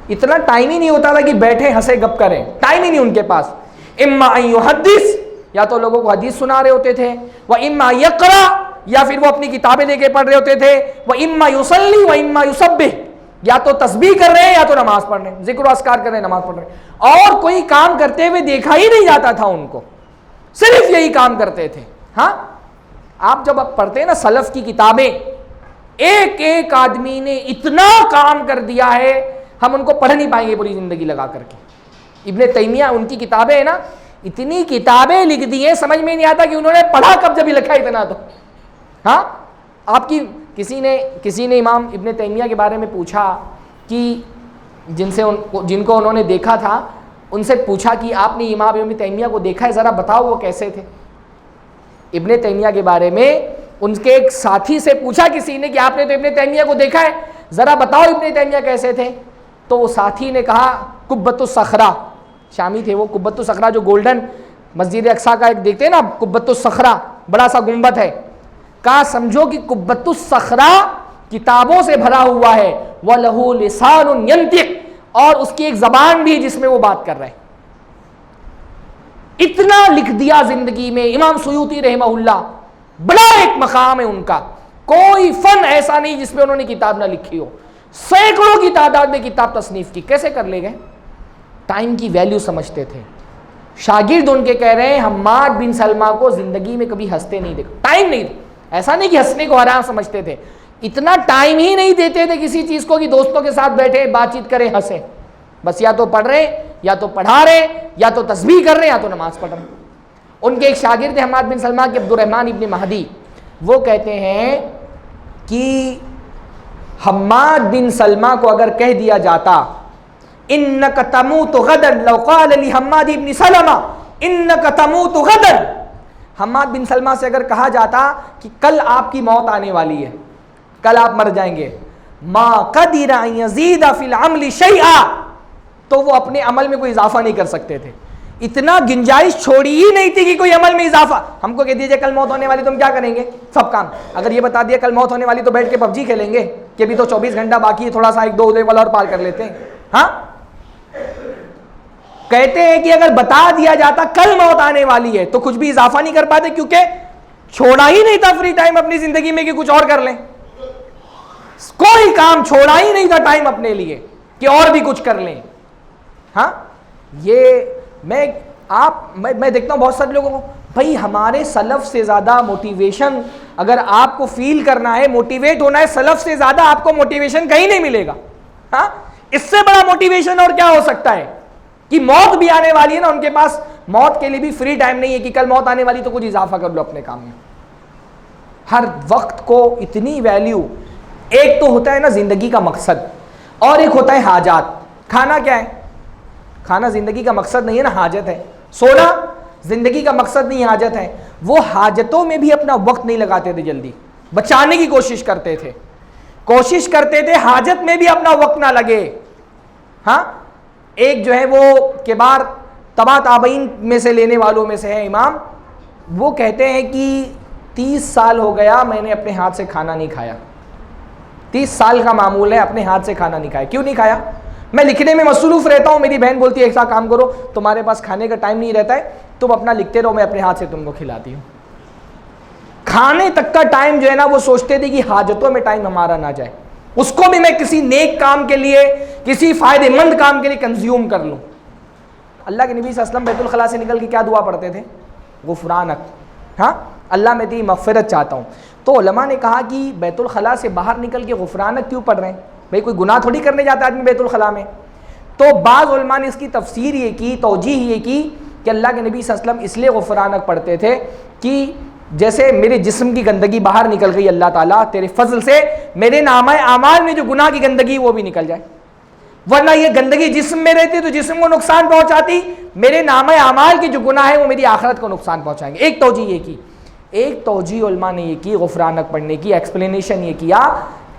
اتنا ٹائم ہی نہیں ہوتا تھا کہ بیٹھے ہنسے گپ کریں، ٹائم ہی نہیں ان کے پاس۔ اما ان یحدث، یا تو لوگوں کو حدیث سنا رہے ہوتے تھے، و اما یقرأ، یا پھر وہ اپنی کتابیں لے کے پڑھ رہے ہوتے تھے، و اما یصلی و اما یسبح، یا تو تسبیح کر رہے ہیں یا تو نماز پڑھ رہے ہیں، ذکر و اذکار کر رہے ہیں، نماز پڑھ رہے ہیں، اور کوئی کام کرتے ہوئے دیکھا ہی نہیں جاتا تھا ان کو، صرف یہی کام کرتے تھے۔ ہاں، آپ جب آپ پڑھتے ہیں نا سلف کی کتابیں، ایک ایک آدمی نے اتنا کام کر دیا ہے ہم ان کو پڑھ نہیں پائیں گے پوری زندگی لگا کر کے۔ ابن تیمیہ ان کی کتابیں ہیں نا، اتنی کتابیں لکھ دی ہیں سمجھ میں نہیں آتا کہ انہوں نے پڑھا کب جب ہی لکھا اتنا تو۔ ہاں، آپ کی کسی نے امام ابن تیمیہ کے بارے میں پوچھا کہ جن کو انہوں نے دیکھا تھا، ان سے پوچھا کہ آپ نے امام ابن تیمیہ کو دیکھا ہے، ذرا بتاؤ وہ کیسے تھے۔ ابن تیمیہ کے بارے میں ان کے ایک ساتھی سے پوچھا کسی نے کہ آپ نے تو ابن تیمیہ کو دیکھا ہے، ذرا بتاؤ ابن تیمیہ کیسے تھے۔ تو وہ ساتھی نے کہا قبۃ الصخرہ، شامی تھے وہ، قبۃ الصخرہ جو گولڈن مسجد اقصیٰ کا ایک دیکھتے ہیں نا قبۃ الصخرہ، بڑا سا گنبد ہے، کہا سمجھو کہ قبۃ الصخرہ کتابوں سے بھرا ہوا ہے، وَلَهُ لِسَانٌ يَنطِقُ، اور اس کی ایک زبان بھی جس میں وہ بات کر رہے ہیں۔ اتنا لکھ دیا زندگی میں۔ امام سیوطی رحمہ اللہ، بڑا ایک مقام ہے ان کا، کوئی فن ایسا نہیں جس میں انہوں نے کتاب نہ لکھی ہو۔ سینکڑوں کی تعداد میں کتاب تصنیف کی. کیسے کر لے گئے؟ ٹائم کی ویلیو سمجھتے تھے. شاگرد ان کے کہہ رہے ہیں حماد بن سلمہ کو زندگی میں کبھی ہنستے نہیں دیکھا. ٹائم نہیں, ایسا نہیں کہ ہنسنے کو حرام سمجھتے تھے, اتنا ٹائم ہی نہیں دیتے تھے کسی چیز کو کہ دوستوں کے ساتھ بیٹھے بات چیت کریں ہنسیں. بس یا تو پڑھ رہے, یا تو پڑھا رہے, یا تو تسبیح کر رہے, یا تو نماز پڑھ رہے. ان کے ایک شاگرد حماد بن سلمہ کے عبد الرحمن ابن مہدی, وہ کہتے ہیں کہ حماد بن سلمہ کو اگر کہہ دیا جاتا انک تموت غدا, لو قال لی حماد بن سلمہ انک تموت غدا, حماد بن سلمہ سے اگر کہا جاتا کہ کل آپ کی موت آنے والی ہے, کل آپ مر جائیں گے, ما قدر ان یزید فی العمل شیئا, تو وہ اپنے عمل میں کوئی اضافہ نہیں کر سکتے تھے. اتنا گنجائش چھوڑی ہی نہیں تھی کہ کوئی عمل میں اضافہ. ہم کو کہہ دیجئے کل موت ہونے والی, تم کیا کریں گے؟ سب کام. اگر یہ بتا دیا کل موت ہونے والی تو بیٹھ کے پب جی کھیلیں گے کہ ابھی تو 24 گھنٹہ باقی ہے, تھوڑا سا 1-2 لیول اور پار کر لیتے ہیں. ہاں, کہتے ہیں کہ اگر بتا دیا جاتا کل موت آنے والی ہے تو کچھ بھی اضافہ نہیں کر پاتے, کیونکہ چھوڑا ہی نہیں تھا فری ٹائم اپنی زندگی میں کہ کچھ اور کر لیں. کوئی کام چھوڑا ہی نہیں تھا ٹائم اپنے لیے کہ اور بھی کچھ کر لیں. ہاں, یہ میں دیکھتا ہوں بہت سارے لوگوں کو, بھائی ہمارے سلف سے زیادہ موٹیویشن اگر آپ کو فیل کرنا ہے, موٹیویٹ ہونا ہے, سلف سے زیادہ آپ کو موٹیویشن کہیں نہیں ملے گا. ہاں, اس سے بڑا موٹیویشن اور کیا ہو سکتا ہے کہ موت بھی آنے والی ہے نا, ان کے پاس موت کے لیے بھی فری ٹائم نہیں ہے کہ کل موت آنے والی تو کچھ اضافہ کر لو اپنے کام میں. ہر وقت کو اتنی ویلیو. ایک تو ہوتا ہے نا زندگی کا مقصد, اور ایک ہوتا ہے حاجات. کھانا کیا ہے؟ کھانا زندگی کا مقصد نہیں ہے نا, حاجت ہے. سونا زندگی کا مقصد نہیں, حاجت ہے. وہ حاجتوں میں بھی اپنا وقت نہیں لگاتے تھے, جلدی بچانے کی کوشش کرتے تھے, حاجت میں بھی اپنا وقت نہ لگے. ہاں, ایک جو ہے وہ کبار تبع تابعین میں سے لینے والوں میں سے ہے امام, وہ کہتے ہیں کہ 30 سال ہو گیا میں نے اپنے ہاتھ سے کھانا نہیں کھایا. 30 سال کا معمول ہے, اپنے ہاتھ سے کھانا نہیں کھایا. کیوں نہیں کھایا؟ میں لکھنے میں مصروف رہتا ہوں. میری بہن بولتی ہے ایسا کام کرو, تمہارے پاس کھانے کا ٹائم نہیں رہتا ہے, تم اپنا لکھتے رہو, میں اپنے ہاتھ سے تم کو کھلاتی ہوں. کھانے تک کا ٹائم جو ہے نا وہ سوچتے تھے کہ حاجتوں میں ٹائم ہمارا نہ جائے, اس کو بھی میں کسی نیک کام کے لیے, کسی فائدے مند کام کے لیے کنزیوم کر لوں. اللہ کے نبی صلی اللہ علیہ وسلم بیت الخلاء سے نکل کے کیا دعا پڑھتے تھے؟ غفرانک. ہاں, اللہ میں تیری مغفرت چاہتا ہوں. تو علماء نے کہا کہ بیت الخلاء سے باہر نکل کے غفرانک کیوں پڑھ رہے ہیں؟ بھئی کوئی گناہ تھوڑی کرنے جاتا ہے آدمی بیت الخلاء میں. تو بعض علماء نے اس کی تفسیر یہ کی, توجیہ یہ کی کہ اللہ کے نبی صلی اللہ علیہ وسلم اس لیے غفرانک پڑھتے تھے کہ جیسے میرے جسم کی گندگی باہر نکل گئی, اللہ تعالیٰ تیرے فضل سے میرے نامہ اعمال میں جو گناہ کی گندگی وہ بھی نکل جائے, ورنہ یہ گندگی جسم میں رہتی تو جسم کو نقصان پہنچاتی, میرے نامہ اعمال کے جو گناہ ہیں وہ میری آخرت کو نقصان پہنچائیں گے. ایک توجیہ یہ کی. ایک توجیہ علماء نے یہ کی غفرانک پڑھنے کی, ایکسپلینیشن یہ کیا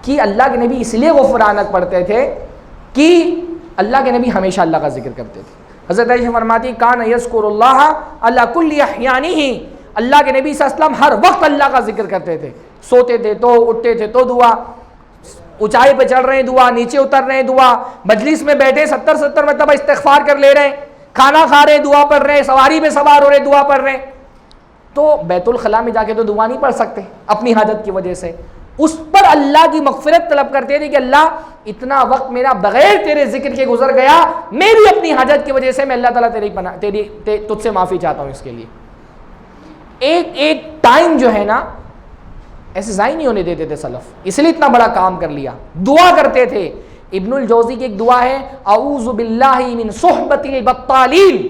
کہ اللہ کے نبی اس لیے غفرانک پڑھتے تھے کہ اللہ کے نبی ہمیشہ اللہ کا ذکر کرتے تھے. حضرت عائشہ فرماتی کان یذکر اللہ علی کل احیانہ, اللہ کے نبی صلی اللہ علیہ وسلم ہر وقت اللہ کا ذکر کرتے تھے. سوتے تھے تو, اٹھتے تھے تو دعا, اونچائی پہ چڑھ رہے ہیں دعا, نیچے اتر رہے ہیں دعا, مجلس میں بیٹھے 70 مرتبہ استغفار کر لے رہے ہیں, کھانا کھا رہے ہیں دعا پڑھ رہے ہیں, سواری پہ سوار ہو رہے ہیں دعا پڑھ رہے ہیں. تو بیت الخلاء میں جا کے تو دعا نہیں پڑھ سکتے اپنی حاجت کی وجہ سے, اس پر اللہ کی مغفرت طلب کرتے تھے کہ اللہ اتنا وقت میرا بغیر تیرے ذکر کے گزر گیا, میری اپنی حاجت کی وجہ سے میں اللہ تعالیٰ تجھ سے معافی چاہتا ہوں. اس کے لیے ایک ٹائم جو ہے نا ایسے ضائع نہیں ہونے دیتے تھے سلف, اس لیے اتنا بڑا کام کر لیا. دعا کرتے تھے. ابن الجوزی کی ایک دعا ہے, اعوذ باللہ من صحبت البطالین,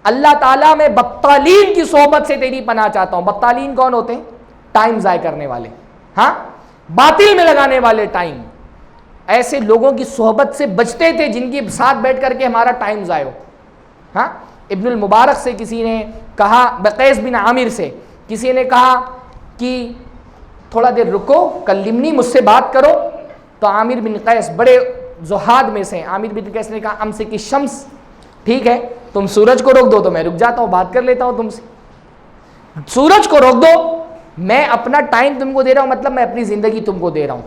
اللہ تعالیٰ میں بطالین کی صحبت سے تیری پناہ چاہتا ہوں. بطالین کون ہوتے ہیں؟ ٹائم ضائع کرنے والے, ہاں, باطل میں لگانے والے ٹائم. ایسے لوگوں کی صحبت سے بچتے تھے جن کے ساتھ بیٹھ کر کے ہمارا ٹائم ضائع ہو. ہاں, ابن المبارک سے کسی نے کہا, بقیس بن عامر سے کسی نے کہا کہ تھوڑا دیر رکو, کلمنی, مجھ سے بات کرو. تو عامر بن قیس بڑے زہاد میں سے, عامر بن قیس نے کہا امسک الشمس, ٹھیک ہے تم سورج کو روک دو تو میں رک جاتا ہوں, بات کر لیتا ہوں تم سے. سورج کو روک دو, میں اپنا ٹائم تم کو دے رہا ہوں, مطلب میں اپنی زندگی تم کو دے رہا ہوں,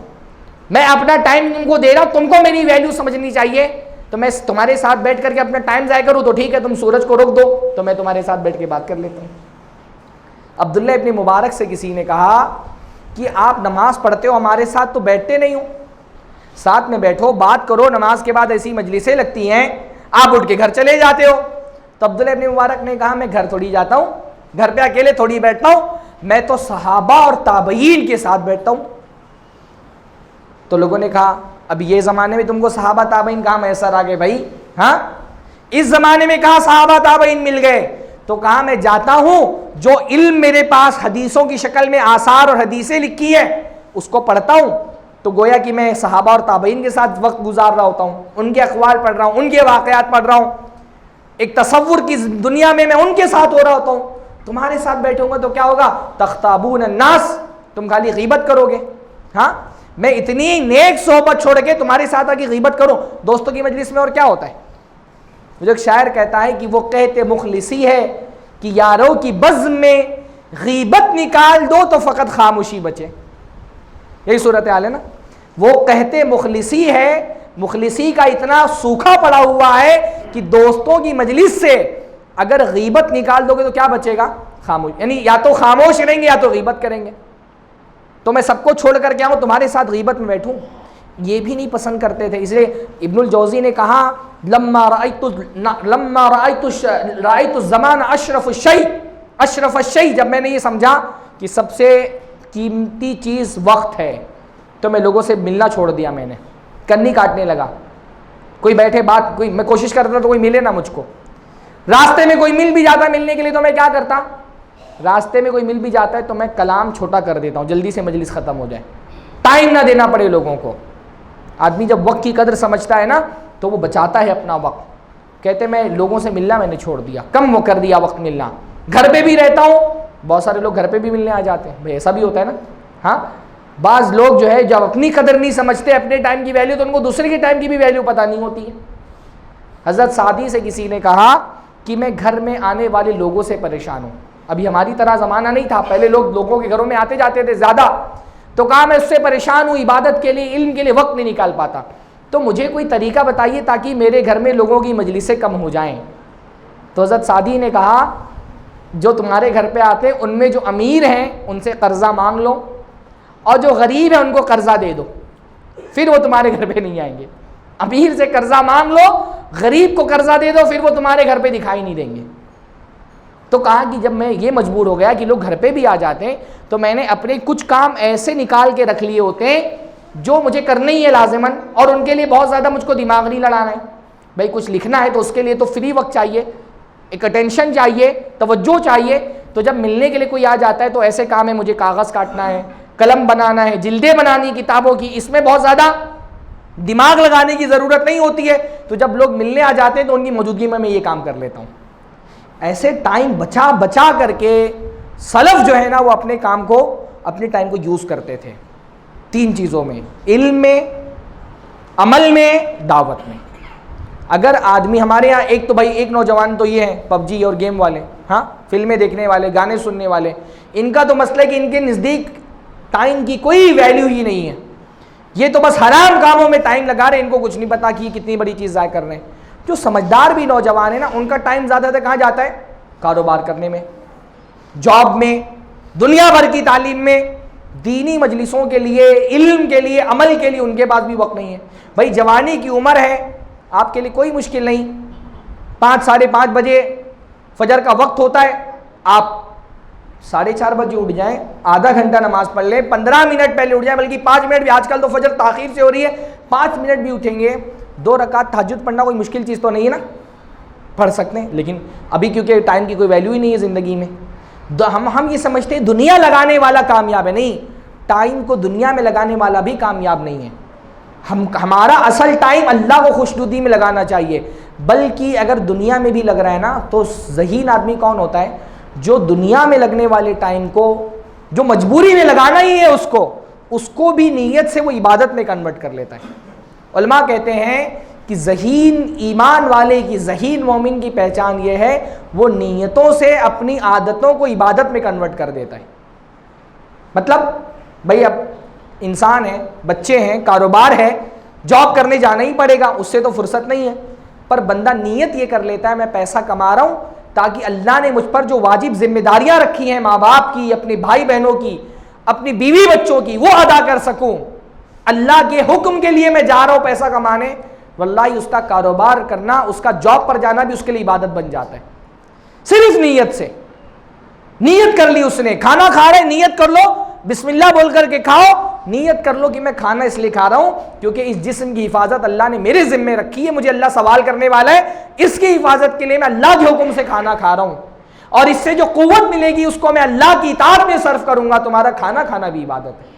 میں اپنا ٹائم تم کو دے رہا ہوں, تم کو میری ویلیو سمجھنی چاہیے. تو میں تمہارے ساتھ بیٹھ کر کے اپنا ٹائم ضائع کروں تو ٹھیک ہے, تم سورج کو روک دو تو میں تمہارے ساتھ بیٹھ کے بات کر لیتا ہوں. عبداللہ ابن مبارک سے کسی نے کہا کہ آپ نماز پڑھتے ہو, ہمارے ساتھ تو بیٹھتے نہیں ہو, ساتھ میں بیٹھو، بات کرو، نماز کے بعد ایسی مجلسیں لگتی ہیں آپ اٹھ کے گھر چلے جاتے ہو۔ تو عبداللہ ابن مبارک نے کہا میں گھر تھوڑی جاتا ہوں، گھر پہ اکیلے تھوڑی بیٹھتا ہوں، میں تو صحابہ اور تابعین کے ساتھ بیٹھتا ہوں۔ تو لوگوں نے کہا اب یہ زمانے میں تم کو صحابہ تابعین کہاں میسر آ گئے بھائی؟ ہاں اس زمانے میں کہاں صحابہ تابعین مل گئے؟ تو کہا میں جاتا ہوں، جو علم میرے پاس حدیثوں کی شکل میں آثار اور حدیثیں لکھی ہے اس کو پڑھتا ہوں، تو گویا کہ میں صحابہ اور تابعین کے ساتھ وقت گزار رہا ہوتا ہوں، ان کے اقوال پڑھ رہا ہوں، ان کے واقعات پڑھ رہا ہوں، ایک تصور کی دنیا میں ان کے ساتھ ہو رہا ہوتا ہوں۔ تمہارے ساتھ بیٹھوں گا تو کیا ہوگا؟ تختابون الناس، تم خالی غیبت کرو گے۔ ہاں میں اتنی نیک صحبت چھوڑ کے تمہارے ساتھ آ کے غیبت کروں؟ دوستوں کی مجلس میں اور کیا ہوتا ہے؟ مجھے ایک شاعر کہتا ہے کہ وہ قحط مخلصی ہے کہ یاروں کی بزم میں غیبت نکال دو تو فقط خاموشی بچے۔ یہی صورتحال ہے نا۔ وہ قحط مخلصی ہے، مخلصی کا اتنا سوکھا پڑا ہوا ہے کہ دوستوں کی مجلس سے اگر غیبت نکال دو گے تو کیا بچے گا؟ خاموش، یعنی یا تو خاموش رہیں گے یا تو غیبت کریں گے۔ تو میں سب کو چھوڑ کر کے آؤں تمہارے ساتھ غیبت میں بیٹھوں؟ یہ بھی نہیں پسند کرتے تھے۔ اس لیے ابن الجوزی نے کہا لما رأیت الزمان اشرف الشیء، جب میں نے یہ سمجھا کہ سب سے قیمتی چیز وقت ہے تو میں لوگوں سے ملنا چھوڑ دیا، میں نے کنی کاٹنے لگا۔ کوئی بیٹھے بات، کوئی میں کوشش کرتا تو کوئی ملے نہ مجھ کو، راستے میں کوئی مل بھی جاتا ملنے کے لیے تو میں کیا کرتا، راستے میں کوئی مل بھی جاتا ہے تو میں کلام چھوٹا کر دیتا ہوں، جلدی سے مجلس ختم ہو جائے، ٹائم نہ دینا پڑے لوگوں کو۔ آدمی جب وقت کی قدر سمجھتا ہے نا تو وہ بچاتا ہے اپنا وقت۔ کہتے میں لوگوں سے ملنا میں نے چھوڑ دیا، کم وہ کر دیا وقت ملنا۔ گھر پہ بھی رہتا ہوں، بہت سارے لوگ گھر پہ بھی ملنے آ جاتے ہیں، بھائی ایسا بھی ہوتا ہے نا۔ ہاں بعض لوگ جو ہے جب اپنی قدر نہیں سمجھتے اپنے ٹائم کی ویلیو، تو ان کو دوسرے کے ٹائم کی بھی ویلیو پتہ نہیں ہوتی ہے۔ حضرت سعدی سے کسی نے کہا کہ میں گھر میں آنے والے لوگوں سے پریشان ہوں۔ ابھی ہماری طرح زمانہ نہیں تھا، پہلے لوگ لوگوں کے گھروں میں آتے جاتے تھے زیادہ، تو کہا میں اس سے پریشان ہوں، عبادت کے لیے علم کے لیے وقت نہیں نکال پاتا، تو مجھے کوئی طریقہ بتائیے تاکہ میرے گھر میں لوگوں کی مجلسیں کم ہو جائیں۔ تو حضرت سعدی نے کہا جو تمہارے گھر پہ آتے ہیں ان میں جو امیر ہیں ان سے قرضہ مانگ لو، اور جو غریب ہیں ان کو قرضہ دے دو، پھر وہ تمہارے گھر پہ نہیں آئیں گے۔ امیر سے قرضہ مانگ لو، غریب کو قرضہ دے دو، پھر وہ تمہارے گھر پہ دکھائی نہیں دیں گے۔ تو کہا کہ جب میں یہ مجبور ہو گیا کہ لوگ گھر پہ بھی آ جاتے ہیں تو میں نے اپنے کچھ کام ایسے نکال کے رکھ لیے ہوتے ہیں جو مجھے کرنے ہی ہے لازماً، اور ان کے لیے بہت زیادہ مجھ کو دماغ نہیں لڑانا ہے۔ بھائی کچھ لکھنا ہے تو اس کے لیے تو فری وقت چاہیے، ایک اٹینشن چاہیے، توجہ چاہیے۔ تو جب ملنے کے لیے کوئی آ جاتا ہے تو ایسے کام ہے، مجھے کاغذ کاٹنا ہے، قلم بنانا ہے، جلدیں بنانی کتابوں کی، اس میں بہت زیادہ دماغ لگانے کی ضرورت نہیں ہوتی ہے۔ تو جب لوگ ملنے آ جاتے ہیں تو ان کی موجودگی میں یہ کام کر لیتا ہوں۔ ایسے ٹائم بچا بچا کر کے سلف جو ہے نا وہ اپنے کام کو، اپنے ٹائم کو یوز کرتے تھے تین چیزوں میں، علم میں، عمل میں، دعوت میں۔ اگر آدمی ہمارے یہاں ایک تو بھائی ایک نوجوان تو یہ ہیں پب جی اور گیم والے، ہاں فلمیں دیکھنے والے، گانے سننے والے، ان کا تو مسئلہ ہے کہ ان کے نزدیک ٹائم کی کوئی ویلیو ہی نہیں ہے، یہ تو بس حرام کاموں میں ٹائم لگا رہے ہیں، ان کو کچھ نہیں پتا کہ کتنی بڑی چیز ضائع کر رہے ہیں۔ جو سمجھدار بھی نوجوان ہیں نا ان کا ٹائم زیادہ تر کہاں جاتا ہے؟ کاروبار کرنے میں، جاب میں، دنیا بھر کی تعلیم میں، دینی مجلسوں کے لیے، علم کے لیے، عمل کے لیے ان کے پاس بھی وقت نہیں ہے۔ بھائی جوانی کی عمر ہے، آپ کے لیے کوئی مشکل نہیں، 5 ساڑھے 5 بجے فجر کا وقت ہوتا ہے، آپ 4:30 بجے اٹھ جائیں، آدھا گھنٹہ نماز پڑھ لیں، 15 منٹ پہلے اٹھ جائیں، بلکہ 5 منٹ بھی، آج کل تو فجر تاخیر سے ہو رہی ہے، 5 منٹ بھی اٹھیں گے، 2 رکعت تہجد پڑھنا کوئی مشکل چیز تو نہیں ہے نا، پڑھ سکتے ہیں۔ لیکن ابھی کیونکہ ٹائم کی کوئی ویلیو ہی نہیں ہے زندگی میں، ہم یہ سمجھتے ہیں دنیا لگانے والا کامیاب ہے، نہیں، ٹائم کو دنیا میں لگانے والا بھی کامیاب نہیں ہے۔ ہمارا اصل ٹائم اللہ کو خوشنودی میں لگانا چاہیے، بلکہ اگر دنیا میں بھی لگ رہا ہے نا تو ذہین آدمی کون ہوتا ہے؟ جو دنیا میں لگنے والے ٹائم کو، جو مجبوری میں لگانا ہی ہے اس کو بھی نیت سے وہ عبادت میں کنورٹ کر لیتا ہے۔ علماء کہتے ہیں کہ ذہین ایمان والے کی، ذہین مومن کی پہچان یہ ہے وہ نیتوں سے اپنی عادتوں کو عبادت میں کنورٹ کر دیتا ہے۔ مطلب بھائی اب انسان ہے، بچے ہیں، کاروبار ہے، جاب کرنے جانا ہی پڑے گا، اس سے تو فرصت نہیں ہے، پر بندہ نیت یہ کر لیتا ہے میں پیسہ کما رہا ہوں تاکہ اللہ نے مجھ پر جو واجب ذمہ داریاں رکھی ہیں، ماں باپ کی، اپنے بھائی بہنوں کی، اپنی بیوی بچوں کی، وہ ادا کر سکوں۔ اللہ کے حکم کے لیے میں جا رہا ہوں پیسہ کمانے، واللہ اس کا کاروبار کرنا، اس کا جاب پر جانا بھی اس کے لیے عبادت بن جاتا ہے، صرف نیت سے۔ نیت کر لی اس نے، کھانا کھا رہے نیت کر لو، بسم اللہ بول کر کے کھاؤ، نیت کر لو کہ میں کھانا اس لیے کھا رہا ہوں کیونکہ اس جسم کی حفاظت اللہ نے میرے ذمہ رکھی ہے، مجھے اللہ سوال کرنے والا ہے، اس کی حفاظت کے لیے میں اللہ کے حکم سے کھانا کھا رہا ہوں، اور اس سے جو قوت ملے گی اس کو میں اللہ کی اطاعت میں صرف کروں گا۔ تمہارا کھانا کھانا بھی عبادت ہے۔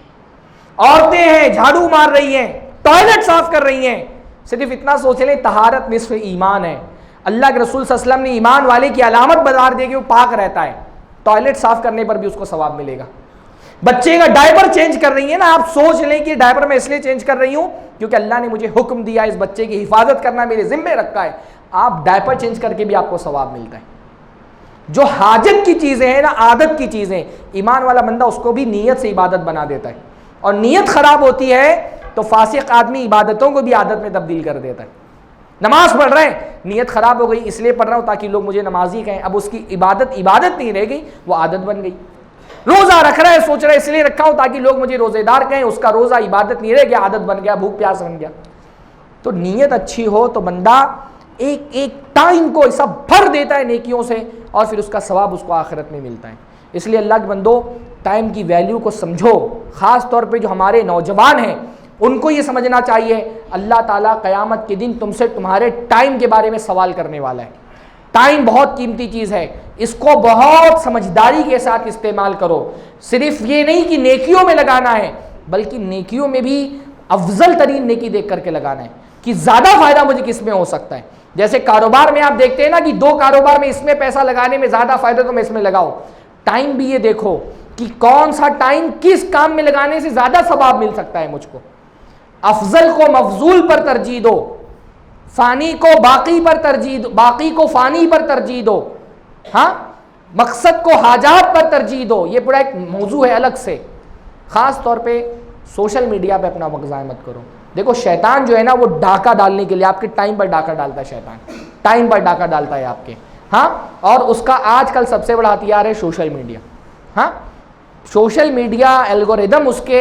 عورتیں ہیں جھاڑو مار رہی ہیں، ٹوائلٹ صاف کر رہی ہیں، صرف اتنا سوچ لیں طہارت نصف ایمان ہے۔ اللہ کے رسول صلی اللہ علیہ وسلم نے ایمان والے کی علامت بتا دی کہ وہ پاک رہتا ہے، ٹوائلٹ صاف کرنے پر بھی اس کو ثواب ملے گا۔ بچے کا ڈائپر چینج کر رہی ہیں نا، آپ سوچ لیں کہ ڈائپر میں اس لیے چینج کر رہی ہوں کیونکہ اللہ نے مجھے حکم دیا اس بچے کی حفاظت کرنا میرے ذمہ رکھا ہے، آپ ڈائپر چینج کر کے بھی آپ کو ثواب ملتا ہے۔ جو حاجت کی چیزیں ہیں نا، عادت کی چیزیں، ایمان والا بندہ اس کو بھی نیت سے عبادت بنا دیتا ہے، اور نیت خراب ہوتی ہے تو فاسق آدمی عبادتوں کو بھی عادت میں تبدیل کر دیتا ہے۔ نماز پڑھ رہے ہیں، نیت خراب ہو گئی، اس لیے پڑھ رہا ہوں تاکہ لوگ مجھے نمازی کہیں، اب اس کی عبادت نہیں رہ گئی، وہ عادت بن گئی۔ روزہ رکھ رہا ہے، سوچ رہا ہے اس لیے رکھا ہوں تاکہ لوگ مجھے روزے دار کہیں، اس کا روزہ عبادت نہیں رہ گیا، عادت بن گیا، بھوک پیاس بن گیا۔ تو نیت اچھی ہو تو بندہ ایک ٹائم کو ایسا بھر دیتا ہے نیکیوں سے، اور پھر اس کا ثواب اس کو آخرت میں ملتا ہے۔ اس لیے اللہ کے بندو ٹائم کی ویلیو کو سمجھو، خاص طور پہ جو ہمارے نوجوان ہیں ان کو یہ سمجھنا چاہیے اللہ تعالیٰ قیامت کے دن تم سے تمہارے ٹائم کے بارے میں سوال کرنے والا ہے۔ ٹائم بہت قیمتی چیز ہے، اس کو بہت سمجھداری کے ساتھ استعمال کرو۔ صرف یہ نہیں کہ نیکیوں میں لگانا ہے، بلکہ نیکیوں میں بھی افضل ترین نیکی دیکھ کر کے لگانا ہے کہ زیادہ فائدہ مجھے کس میں ہو سکتا ہے۔ جیسے کاروبار میں آپ دیکھتے ہیں نا کہ دو کاروبار میں اس میں پیسہ لگانے میں زیادہ فائدہ تو میں اس میں لگاؤ۔ ٹائم بھی یہ دیکھو کہ کون سا ٹائم کس کام میں لگانے سے زیادہ ثواب مل سکتا ہے مجھ کو۔ افضل کو مفضول پر ترجیح دو، فانی کو باقی پر ترجیح دو، باقی کو فانی پر ترجیح دو، ہاں مقصد کو حاجات پر ترجیح دو۔ یہ پورا ایک موضوع ہے الگ سے۔ خاص طور پہ سوشل میڈیا پہ اپنا وقت ضائع مت کرو۔ دیکھو شیطان جو ہے نا وہ ڈاکہ ڈالنے کے لیے آپ کے ٹائم پر ڈاکہ ڈالتا ہے، شیطان ٹائم پر ڈاکہ ڈالتا ہے آپ کے، ہاں، اور اس کا آج کل سب سے بڑا ہتھیار ہے سوشل میڈیا۔ ہاں سوشل میڈیا الگوریدم اس کے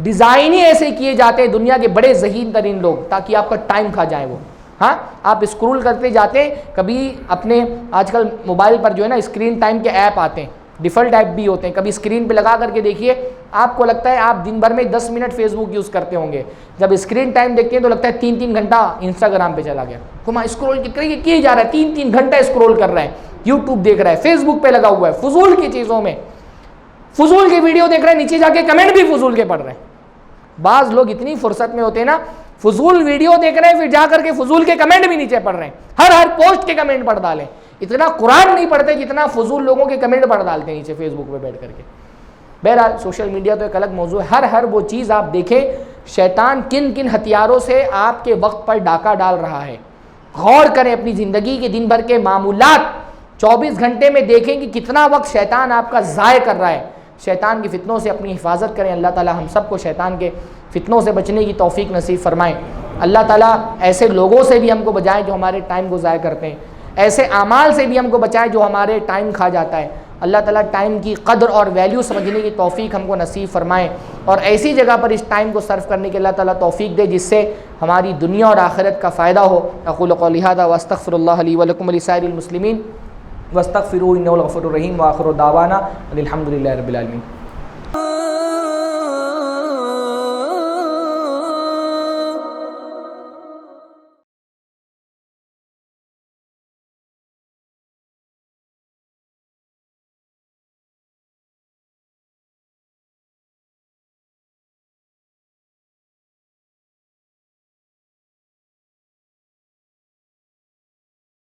ڈیزائن ہی ایسے کیے جاتے ہیں دنیا کے بڑے ذہین ترین لوگ تاکہ آپ کا ٹائم کھا جائے وہ۔ ہاں آپ اسکرول کرتے جاتے ہیں، کبھی اپنے آج کل موبائل پر جو ہے نا اسکرین ٹائم کے ایپ آتے ہیں، ڈیفالٹ ایپ بھی ہوتے ہیں، کبھی اسکرین پہ لگا کر کے دیکھیے، آپ کو لگتا ہے آپ دن بھر میں 10 منٹ فیس بک یوز کرتے ہوں گے، جب اسکرین ٹائم دیکھتے ہیں تو لگتا ہے 3 گھنٹہ انسٹاگرام پہ چلا گیا، کما اسکرول کیے جا رہا ہے، 3 گھنٹہ اسکرول کر رہے ہیں، یوٹیوب دیکھ رہا ہے، فیس بک پہ لگا ہوا ہے، فضول کی چیزوں میں، فضول کی ویڈیو دیکھ رہے ہیں، نیچے جا کے کمنٹ بھی فضول کے پڑھ رہے ہیں۔ بعض لوگ اتنی فرصت میں ہوتے ہیں نا، فضول ویڈیو دیکھ رہے ہیں، پھر جا کر کے فضول کے کمنٹ بھی نیچے پڑھ رہے ہیں، ہر پوسٹ کے کمنٹ پڑھ ڈالیں۔ اتنا قرآن نہیں پڑھتے جتنا فضول لوگوں کے کمنٹ پڑھ ڈالتے ہیں نیچے فیس بک پہ بیٹھ کر کے۔ بہرحال سوشل میڈیا تو ایک الگ موضوع ہے، ہر وہ چیز آپ دیکھیں شیطان کن کن ہتھیاروں سے آپ کے وقت پر ڈاکہ ڈال رہا ہے۔ غور کریں اپنی زندگی کے دن بھر کے معمولات، 24 گھنٹے میں دیکھیں کہ کتنا وقت شیطان آپ کا ضائع کر رہا ہے۔ شیطان کی فتنوں سے اپنی حفاظت کریں، اللہ تعالی ہم سب کو شیطان کے فتنوں سے بچنے کی توفیق نصیب فرمائیں۔ اللہ تعالیٰ ایسے لوگوں سے بھی ہم کو بچائے جو ہمارے ٹائم کو ضائع کرتے ہیں، ایسے اعمال سے بھی ہم کو بچائے جو ہمارے ٹائم کھا جاتا ہے۔ اللہ تعالیٰ ٹائم کی قدر اور ویلیو سمجھنے کی توفیق ہم کو نصیب فرمائیں، اور ایسی جگہ پر اس ٹائم کو صرف کرنے کے اللہ تعالیٰ توفیق دے جس سے ہماری دنیا اور آخرت کا فائدہ ہو۔ اقول قولی ھذا واستغفر اللہ لی ولکم ولسائر المسلمین واستغفروہ انہ الغفور الرحیم، وآخر دعوانا الحمد للہ رب العالمین۔